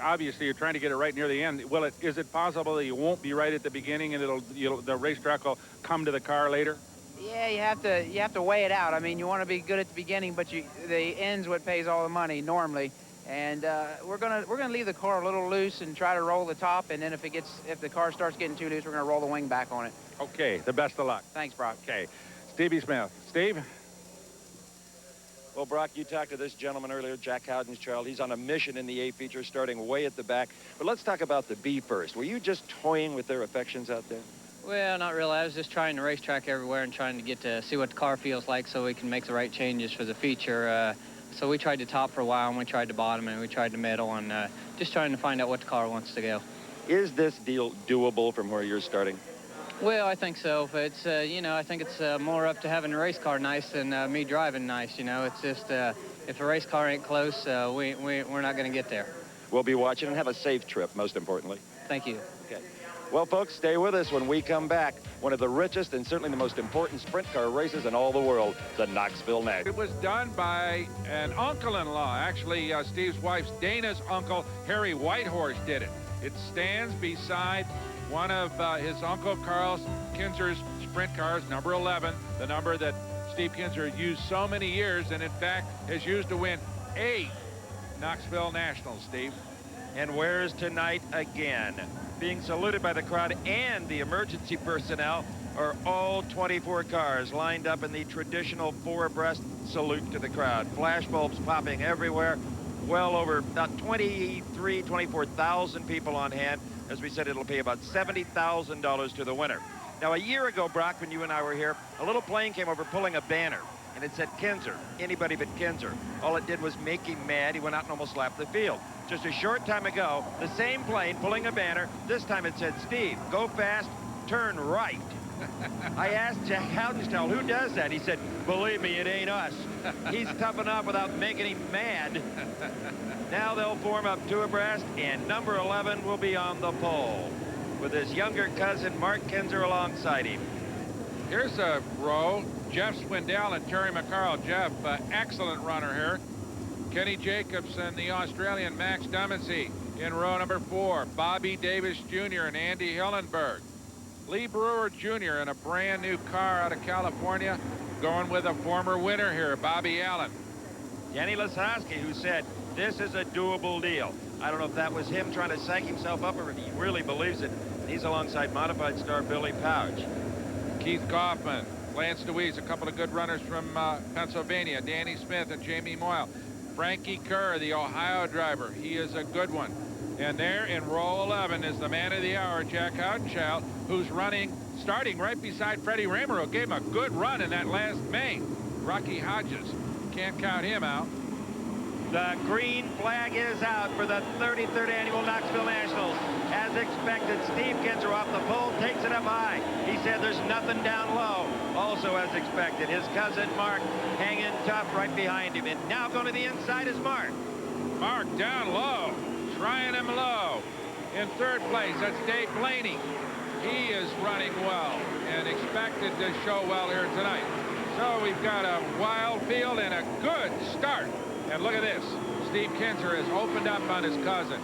Obviously, you're trying to get it right near the end. Is it possible that you won't be right at the beginning and the racetrack will come to the car later? Yeah, you have to weigh it out. I mean, you want to be good at the beginning, but the end's what pays all the money normally. And we're gonna leave the car a little loose and try to roll the top. And then if the car starts getting too loose, we're gonna roll the wing back on it. Okay. The best of luck. Thanks, Brock. Okay. Stevie Smith. Steve. Well, Brock, you talked to this gentleman earlier, Jac Haudenschild. He's on a mission in the A feature, starting way at the back. But let's talk about the B first. Were you just toying with their affections out there? Well, not really. I was just trying to racetrack everywhere and trying to get to see what the car feels like so we can make the right changes for the feature. So we tried to top for a while, and we tried to bottom, and we tried to middle, and just trying to find out what the car wants to go. Is this deal doable from where you're starting? Well, I think so. But it's, I think it's more up to having a race car nice than me driving nice. It's just if a race car ain't close, we're not going to get there. We'll be watching and have a safe trip, most importantly. Thank you. Okay. Well, folks, stay with us when we come back. One of the richest and certainly the most important sprint car races in all the world, the Knoxville Nationals. It was done by an uncle-in-law. Actually, Steve's wife's Dana's uncle, Harry Whitehorse, did it. It stands beside one of his Uncle Carl Kinser's sprint cars, number 11, the number that Steve Kinser used so many years and, in fact, has used to win 8 Knoxville Nationals, Steve. And where's tonight again? Being saluted by the crowd and the emergency personnel are all 24 cars lined up in the traditional 4-abreast salute to the crowd. Flash bulbs popping everywhere. Well over about 24,000 people on hand. As we said, it'll pay about $70,000 to the winner. Now, a year ago, Brock, when you and I were here, a little plane came over pulling a banner, and it said Kinser, anybody but Kinser. All it did was make him mad. He went out and almost lapped the field. Just a short time ago, the same plane pulling a banner. This time it said, Steve, go fast, turn right. I asked Jac Haudenschild, who does that? He said, believe me, it ain't us. He's tough enough without making him mad. Now they'll form up 2 abreast, and number 11 will be on the pole with his younger cousin, Mark Kinser, alongside him. Here's a row. Jeff Swindell and Terry McCarl. Jeff, excellent runner here. Kenny Jacobs and the Australian Max Dumesny in row number 4. Bobby Davis Jr. and Andy Hillenburg. Lee Brewer Jr. in a brand new car out of California, going with a former winner here, Bobby Allen. Danny Lasoski, who said, this is a doable deal. I don't know if that was him trying to psych himself up or if he really believes it. He's alongside modified star Billy Pauch. Keith Kauffman, Lance Dewease, a couple of good runners from Pennsylvania. Danny Smith and Jaymie Moyle. Frankie Kerr, the Ohio driver. He is a good one. And there in row 11 is the man of the hour, Jac Haudenschild, who's starting right beside Freddie Rahmer, who gave him a good run in that last main. Rocky Hodges. Can't count him out. The green flag is out for the 33rd annual Knoxville Nationals. As expected, Steve Kinser off the pole takes it up high. He said there's nothing down low. Also as expected, his cousin Mark hanging tough right behind him. And now going to the inside is Mark. Mark down low, trying him low. In 3rd place, that's Dave Blaney. He is running well and expected to show well here tonight. So we've got a wild field and a good start. And look at this. Steve Kinser has opened up on his cousin.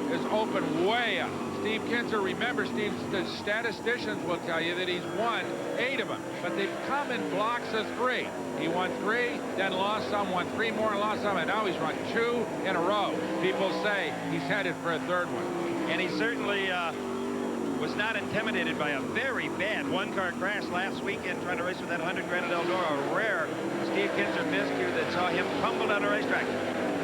Has opened way up. Steve Kinser, remember, Steve, the statisticians will tell you that he's won 8 of them, but they've come in blocks of 3. He won 3, then lost some, won 3 more and lost some, and now he's run 2 in a row. People say he's headed for a 3rd one. And he certainly was not intimidated by a very bad 1-car crash last weekend trying to race with that 100 Granite Eldora, a rare Steve Kinser miscue that saw him crumble down a racetrack.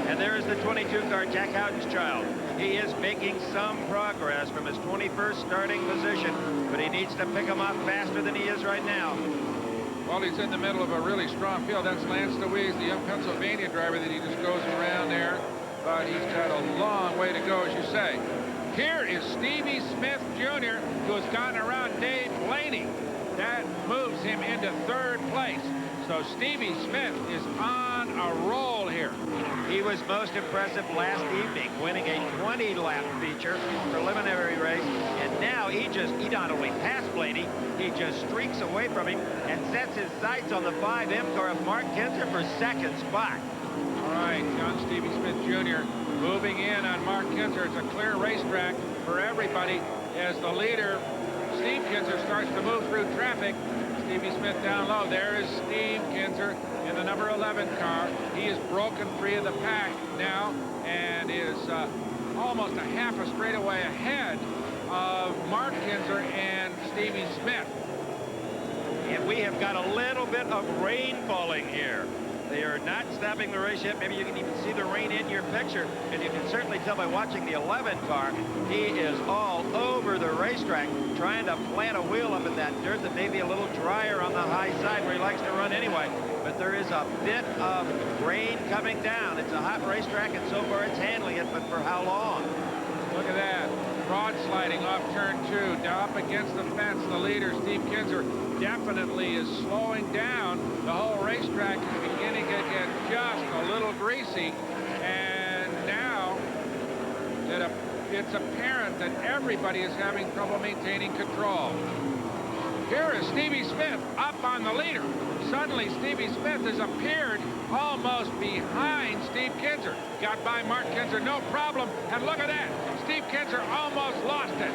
And there is the 22-car Jac Haudenschild. He is making some progress from his 21st starting position, but he needs to pick him up faster than he is right now. Well, he's in the middle of a really strong field. That's Lance Dewease, the young Pennsylvania driver that he just goes around there, but he's got a long way to go, as you say. Here is Stevie Smith Jr., who has gotten around Dave Blaney. That moves him into 3rd place. So Stevie Smith is on a roll here. He was most impressive last evening, winning a 20-lap feature preliminary race. And now he not only passed Blaney, he just streaks away from him and sets his sights on the 5M car of Mark Kinser for 2nd spot. All right, young Stevie Smith Jr. moving in on Mark Kinser. It's a clear racetrack for everybody as the leader, Steve Kinser, starts to move through traffic. Stevie Smith down low. There is Steve Kinser in the number 11 car. He is broken free of the pack now and is almost a half a straightaway ahead of Mark Kinser and Stevie Smith. And we have got a little bit of rain falling here. They are not stopping the race yet. Maybe you can even see the rain in your picture. And you can certainly tell by watching the 11 car, he is all over the racetrack trying to plant a wheel up in that dirt that may be a little drier on the high side where he likes to run anyway. But there is a bit of rain coming down. It's a hot racetrack, and so far it's handling it, but for how long? Look at that. Broad sliding off turn 2. Now up against the fence, the leader, Steve Kinser, definitely is slowing down. The whole racetrack is beginning to get just a little greasy. And now that it's apparent that everybody is having trouble maintaining control. Here is Stevie Smith up on the leader. Suddenly, Stevie Smith has appeared almost behind Steve Kinser. Got by Mark Kinser, no problem. And look at that. Steve Kinser almost lost it.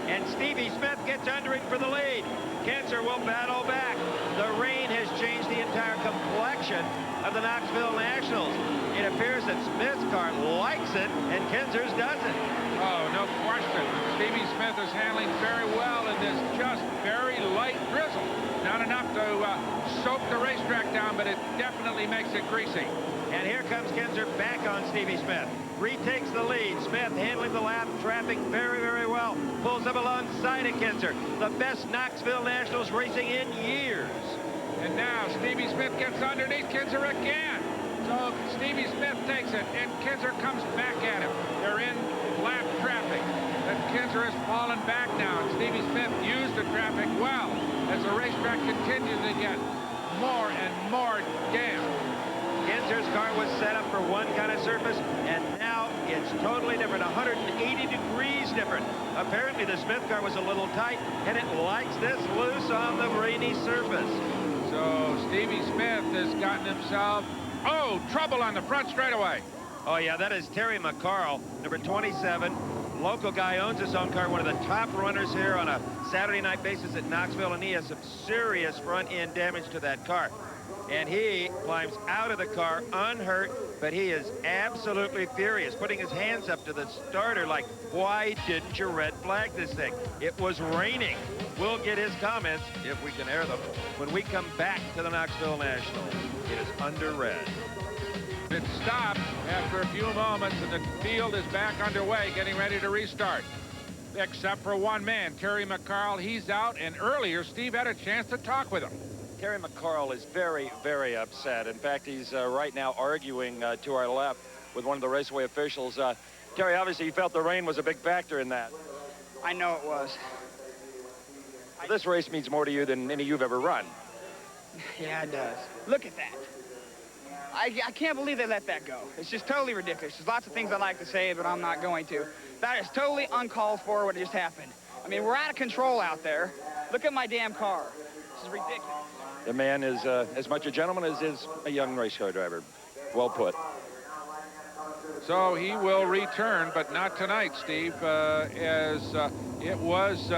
And Stevie Smith gets under it for the lead. Kinser will battle back. The rain has changed the entire complexion of the Knoxville Nationals. It appears that Smith's car likes it and Kinser's doesn't. Oh, no question. Stevie Smith is handling very well in this just very light drizzle. Not enough to soak the racetrack down, but it definitely makes it greasy. And here comes Kinser back on Stevie Smith. Retakes the lead. Smith handling the lap traffic very, very well. Pulls up alongside of Kinser. The best Knoxville Nationals racing in years. And now Stevie Smith gets underneath Kinser again. So Stevie Smith takes it, and Kinser comes back at him. They're in lap traffic. And Kinser has fallen back now, and Stevie Smith used the traffic well as the racetrack continues to get more and more damp. Kinser's car was set up for one kind of surface, and now it's totally different, 180 degrees different. Apparently the Smith car was a little tight, and it likes this loose on the rainy surface. So Stevie Smith has gotten himself, trouble on the front straightaway. Oh yeah, that is Terry McCarl, number 27. Local guy, owns his own car, one of the top runners here on a Saturday night basis at Knoxville, and he has some serious front end damage to that car. And he climbs out of the car unhurt, but he is absolutely furious, putting his hands up to the starter like, why didn't you red flag this thing? It was raining. We'll get his comments, if we can air them, when we come back to the Knoxville National. It is under red. It stopped after a few moments, and the field is back underway, getting ready to restart. Except for one man, Terry McCarl. He's out, and earlier Steve had a chance to talk with him. Terry McCarl is very, very upset. In fact, he's right now arguing to our left with one of the Raceway officials. Terry, obviously you felt the rain was a big factor in that. I know it was. This race means more to you than any you've ever run. Yeah, it does. Look at that. I can't believe they let that go. It's just totally ridiculous. There's lots of things I'd like to say, but I'm not going to. That is totally uncalled for what just happened. I mean, we're out of control out there. Look at my damn car. This is ridiculous. The man is as much a gentleman as is a young race car driver. Well put. So he will return, but not tonight, Steve, as it was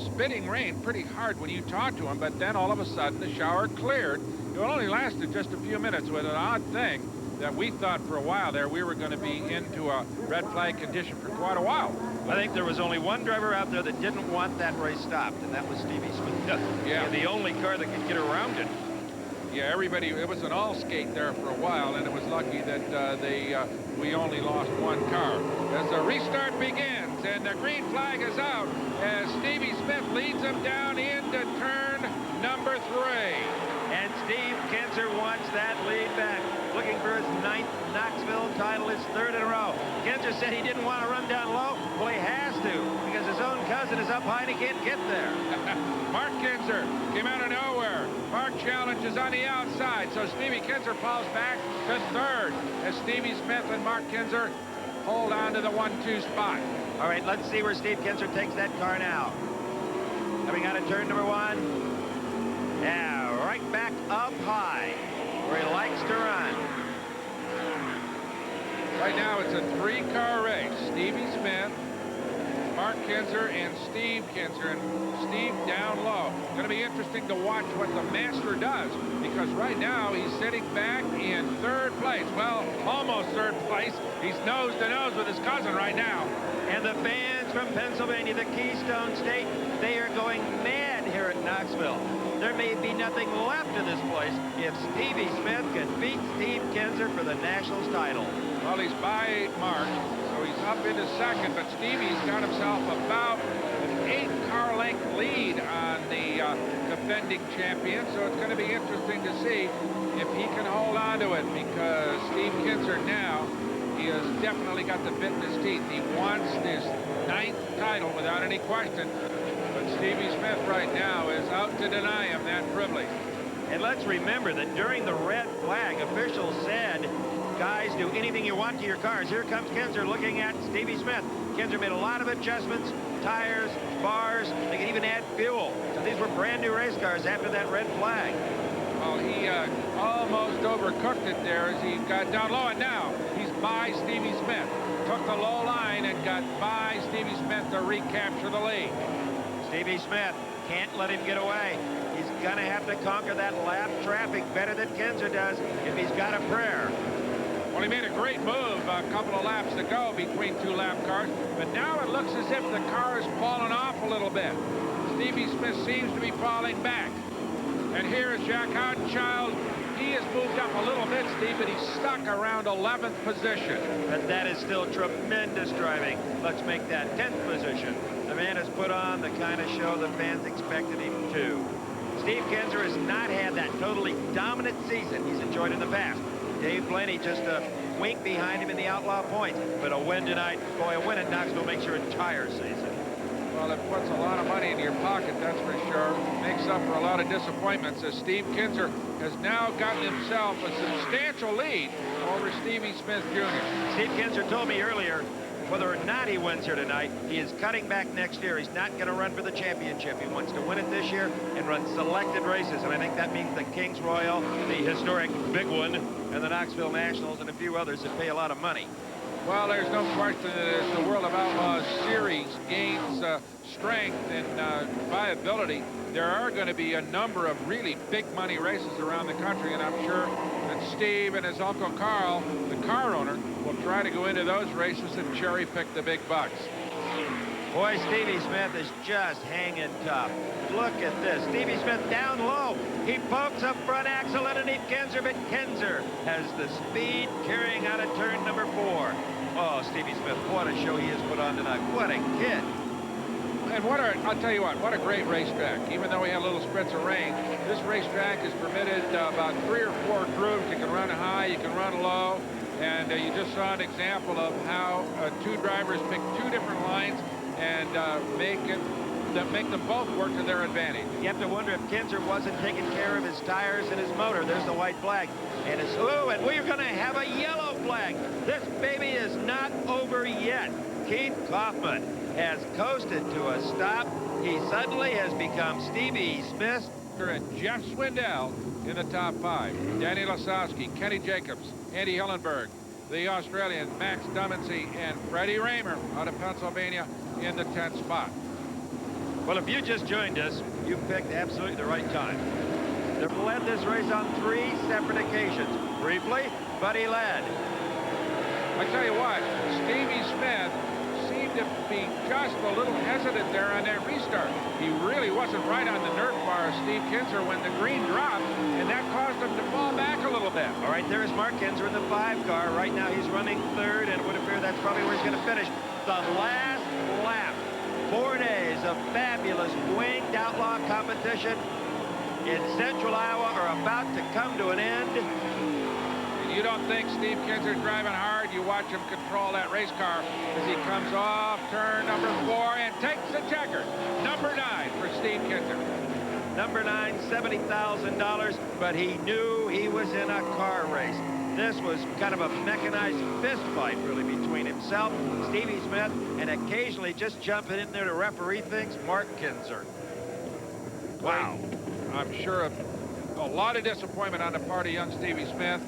spitting rain pretty hard when you talked to him, but then all of a sudden the shower cleared. It only lasted just a few minutes, with an odd thing that we thought for a while there we were going to be into a red flag condition for quite a while. I think there was only one driver out there that didn't want that race stopped, and that was Stevie Smith. Yeah. The only car that could get around it. Yeah, everybody, it was an all skate there for a while, and it was lucky that we only lost one car. As the restart begins, and the green flag is out, as Stevie Smith leads him down into turn number 3. And Steve Kinser wants that lead back, looking for his 9th Knoxville title, his 3rd in a row. Kinser said he didn't want to run down low. Well, he has to, because his own cousin is up high and he can't get there. Mark Kinser came out of nowhere. Mark challenges on the outside, so Stevie Kinser falls back to 3rd as Stevie Smith and Mark Kinser hold on to the 1-2 spot. All right, let's see where Steve Kinser takes that car now. Coming out of turn number 1. Yeah, right back up high, where he likes to run. Right now it's a 3-car race. Stevie Smith, Mark Kinser, and Steve Kinser. And Steve down low. Going to be interesting to watch what the master does, because right now he's sitting back in 3rd place. Well, almost 3rd place. He's nose to nose with his cousin right now. And the fans from Pennsylvania, the Keystone State, they are going mad here at Knoxville. There may be nothing left in this place if Stevie Smith can beat Steve Kinser for the Nationals title. Well, he's by Mark, so he's up into 2nd, but Stevie's got himself about an 8-car length lead on the defending champion, so it's going to be interesting to see if he can hold on to it, because Steve Kinser now, he has definitely got the bit in his teeth. He wants his 9th title without any question. But Stevie Smith right now is out to deny him that privilege. And let's remember that during the red flag, officials said, guys, do anything you want to your cars. Here comes Kinser looking at Stevie Smith. Kinser made a lot of adjustments, tires, bars. They can even add fuel. So these were brand new race cars after that red flag. Well, he almost overcooked it there as he got down low, and now he's by Stevie Smith. Took the low line and got by Stevie Smith to recapture the lead. Stevie Smith can't let him get away. He's going to have to conquer that lap traffic better than Kinser does if he's got a prayer. Well, he made a great move a couple of laps ago between 2 lap cars, but now it looks as if the car is falling off a little bit. Stevie Smith seems to be falling back. And here is Jac Haudenschild. He has moved up a little bit, Steve, but he's stuck around 11th position. But that is still tremendous driving. Let's make that 10th position. The man has put on the kind of show the fans expected him to. Steve Kinser has not had that totally dominant season he's enjoyed in the past. Dave Blaney just a wink behind him in the outlaw points. But a win tonight, boy, a win at Knoxville makes your entire season. Well, it puts a lot of money into your pocket, that's for sure. Makes up for a lot of disappointments, as Steve Kinser has now gotten himself a substantial lead over Stevie Smith Jr. Steve Kinser told me earlier, whether or not he wins here tonight, he is cutting back next year. He's not going to run for the championship. He wants to win it this year and run selected races. And I think that means the Kings Royal, the historic big one, and the Knoxville Nationals, and a few others that pay a lot of money. Well, there's no question that as the World of Outlaws series gains strength and viability, there are going to be a number of really big money races around the country, and I'm sure that Steve and his Uncle Carl, the car owner, will try to go into those races and cherry pick the big bucks. Boy, Stevie Smith is just hanging tough. Look at this. Stevie Smith down low. He pokes a front axle underneath Kinser, but Kinser has the speed carrying out of turn number 4. Oh, Stevie Smith, what a show he has put on tonight. What a kid. And I'll tell you what a great racetrack. Even though we had little spits of rain, this racetrack is permitted about 3 or 4 grooves. You can run high, you can run low, and you just saw an example of how 2 drivers pick 2 different lines and make them both work to their advantage. You have to wonder if Kinser wasn't taking care of his tires and his motor. There's the white flag. And it's, oh, and we're going to have a yellow flag. This baby is not over yet. Keith Kauffman has coasted to a stop. He suddenly has become Stevie Smith. And Jeff Swindell in the top 5. Danny Lasoski, Kenny Jacobs, Andy Hillenburg, the Australian Max Dumesny, and Fred Rahmer out of Pennsylvania in the 10th spot. Well, if you just joined us, you picked absolutely the right time. They've led this race on 3 separate occasions. Briefly, but he led. I tell you what, Stevie Smith seemed to be just a little hesitant there on that restart. He really wasn't right on the nerf bar of Steve Kinser when the green dropped, and that caused him to fall back a little bit. All right, there is Mark Kinser in the 5 car. Right now he's running 3rd, and it would appear that's probably where he's going to finish. The last lap. 4 days of fabulous winged outlaw competition in Central Iowa are about to come to an end. And you don't think Steve Kinser's driving hard. You watch him control that race car as he comes off turn number 4 and takes the checker. Number 9 for Steve Kinser. Number 9, $70,000, but he knew he was in a car race. This was kind of a mechanized fist fight, really, between himself, Stevie Smith, and occasionally just jumping in there to referee things, Mark Kinser. Wow. I'm sure a lot of disappointment on the part of young Stevie Smith.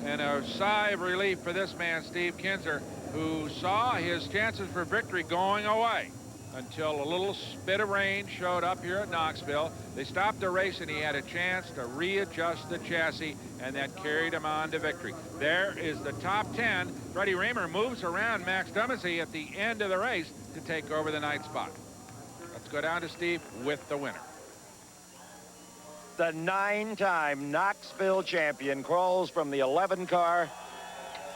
and a sigh of relief for this man, Steve Kinser, who saw his chances for victory going away until a little bit of rain showed up here at Knoxville. They stopped the race, and he had a chance to readjust the chassis, and that carried him on to victory. There is the top 10. Freddie Rahmer moves around Max Dumesny at the end of the race to take over the 9th spot. Let's go down to Steve with the winner. The 9-time Knoxville champion crawls from the 11 car.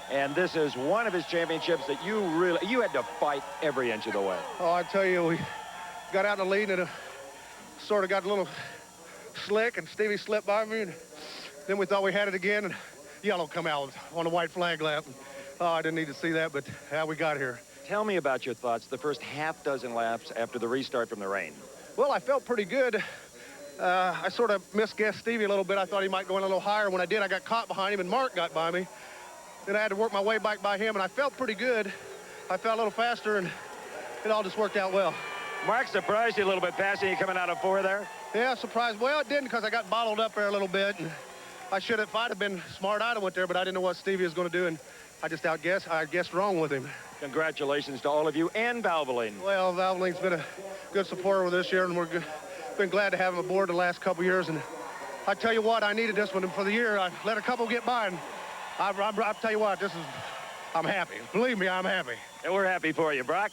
And this is one of his championships that you had to fight every inch of the way. Oh, I tell you, we got out in the lead and it sort of got a little slick, and Stevie slipped by me, and then we thought we had it again, and yellow come out on the white flag lap. Oh, I didn't need to see that, but how we got here. Tell me about your thoughts the first half dozen laps after the restart from the rain. Well, I felt pretty good. I sort of misguessed Stevie a little bit. I thought he might go in a little higher. When I did, I got caught behind him, and Mark got by me. Then I had to work my way back by him, and I felt pretty good. I felt a little faster, and it all just worked out well. Mark surprised you a little bit passing you coming out of 4 there? Yeah, surprised. Well, it didn't, because I got bottled up there a little bit. And I should have, if I'd have been smart, I'd have went there, but I didn't know what Stevie was going to do, and I just I guessed wrong with him. Congratulations to all of you and Valvoline. Well, Valvoline's been a good supporter this year, and we're been glad to have him aboard the last couple years. And I tell you what, I needed this one for the year. I let a couple get by, and I tell you what, I'm happy. Believe me, I'm happy. And we're happy for you, Brock.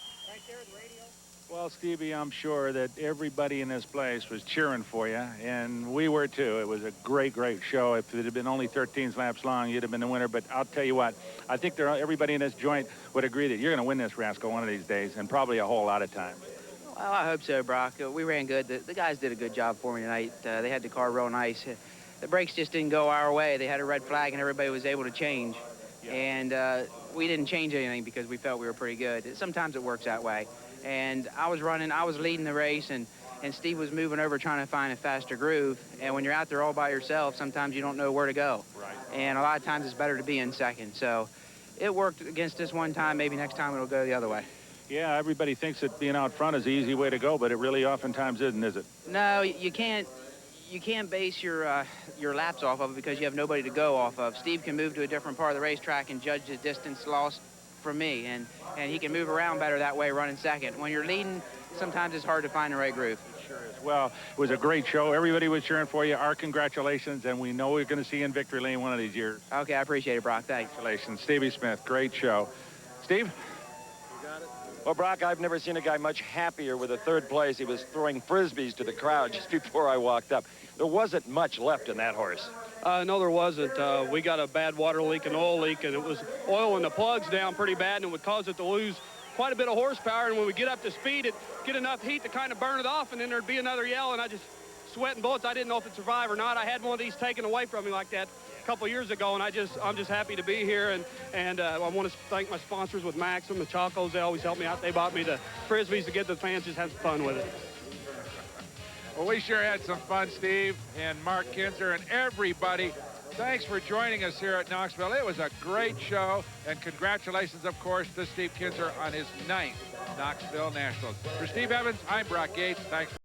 Well, Stevie, I'm sure that everybody in this place was cheering for you, and we were too. It was a great, great show. If it had been only 13 laps long, you'd have been the winner. But I'll tell you what, I think everybody in this joint would agree that you're going to win this rascal one of these days, and probably a whole lot of times. Well, I hope so, Brock. We ran good. The guys did a good job for me tonight. They had the car real nice. The brakes just didn't go our way. They had a red flag, and everybody was able to change. Yeah. And we didn't change anything because we felt we were pretty good. Sometimes it works that way. And I was leading the race, and Steve was moving over trying to find a faster groove. And when you're out there all by yourself, sometimes you don't know where to go. Right. And a lot of times it's better to be in second. So it worked against us one time. Maybe next time it'll go the other way. Yeah, everybody thinks that being out front is the easy way to go, but it really oftentimes isn't, is it? No, you can't base your laps off of it because you have nobody to go off of. Steve can move to a different part of the racetrack and judge the distance lost from me, and he can move around better that way running second. When you're leading, sometimes it's hard to find the right groove. It sure is. Well, it was a great show. Everybody was cheering for you. Our congratulations, and we know we're going to see you in victory lane one of these years. Okay, I appreciate it, Brock. Thanks. Congratulations. Stevie Smith, great show. Steve? Well, Brock, I've never seen a guy much happier with a 3rd place. He was throwing Frisbees to the crowd just before I walked up. There wasn't much left in that horse. No, there wasn't. We got a bad water leak and oil leak, and it was oil in the plugs down pretty bad, and it would cause it to lose quite a bit of horsepower. And when we get up to speed, it'd get enough heat to kind of burn it off, and then there'd be another yell, and I just sweating bullets. I didn't know if it'd survive or not. I had one of these taken away from me like that a couple years ago, and I'm just happy to be here, and I want to thank my sponsors with Maxim, the Chacos. They always help me out. They bought me the Frisbees to get the fans just have some fun with it. Well, we sure had some fun, Steve and Mark Kinser and everybody. Thanks for joining us here at Knoxville. It was a great show, and congratulations, of course, to Steve Kinser on his 9th Knoxville Nationals. For Steve Evans, I'm Brock Yates. Thanks.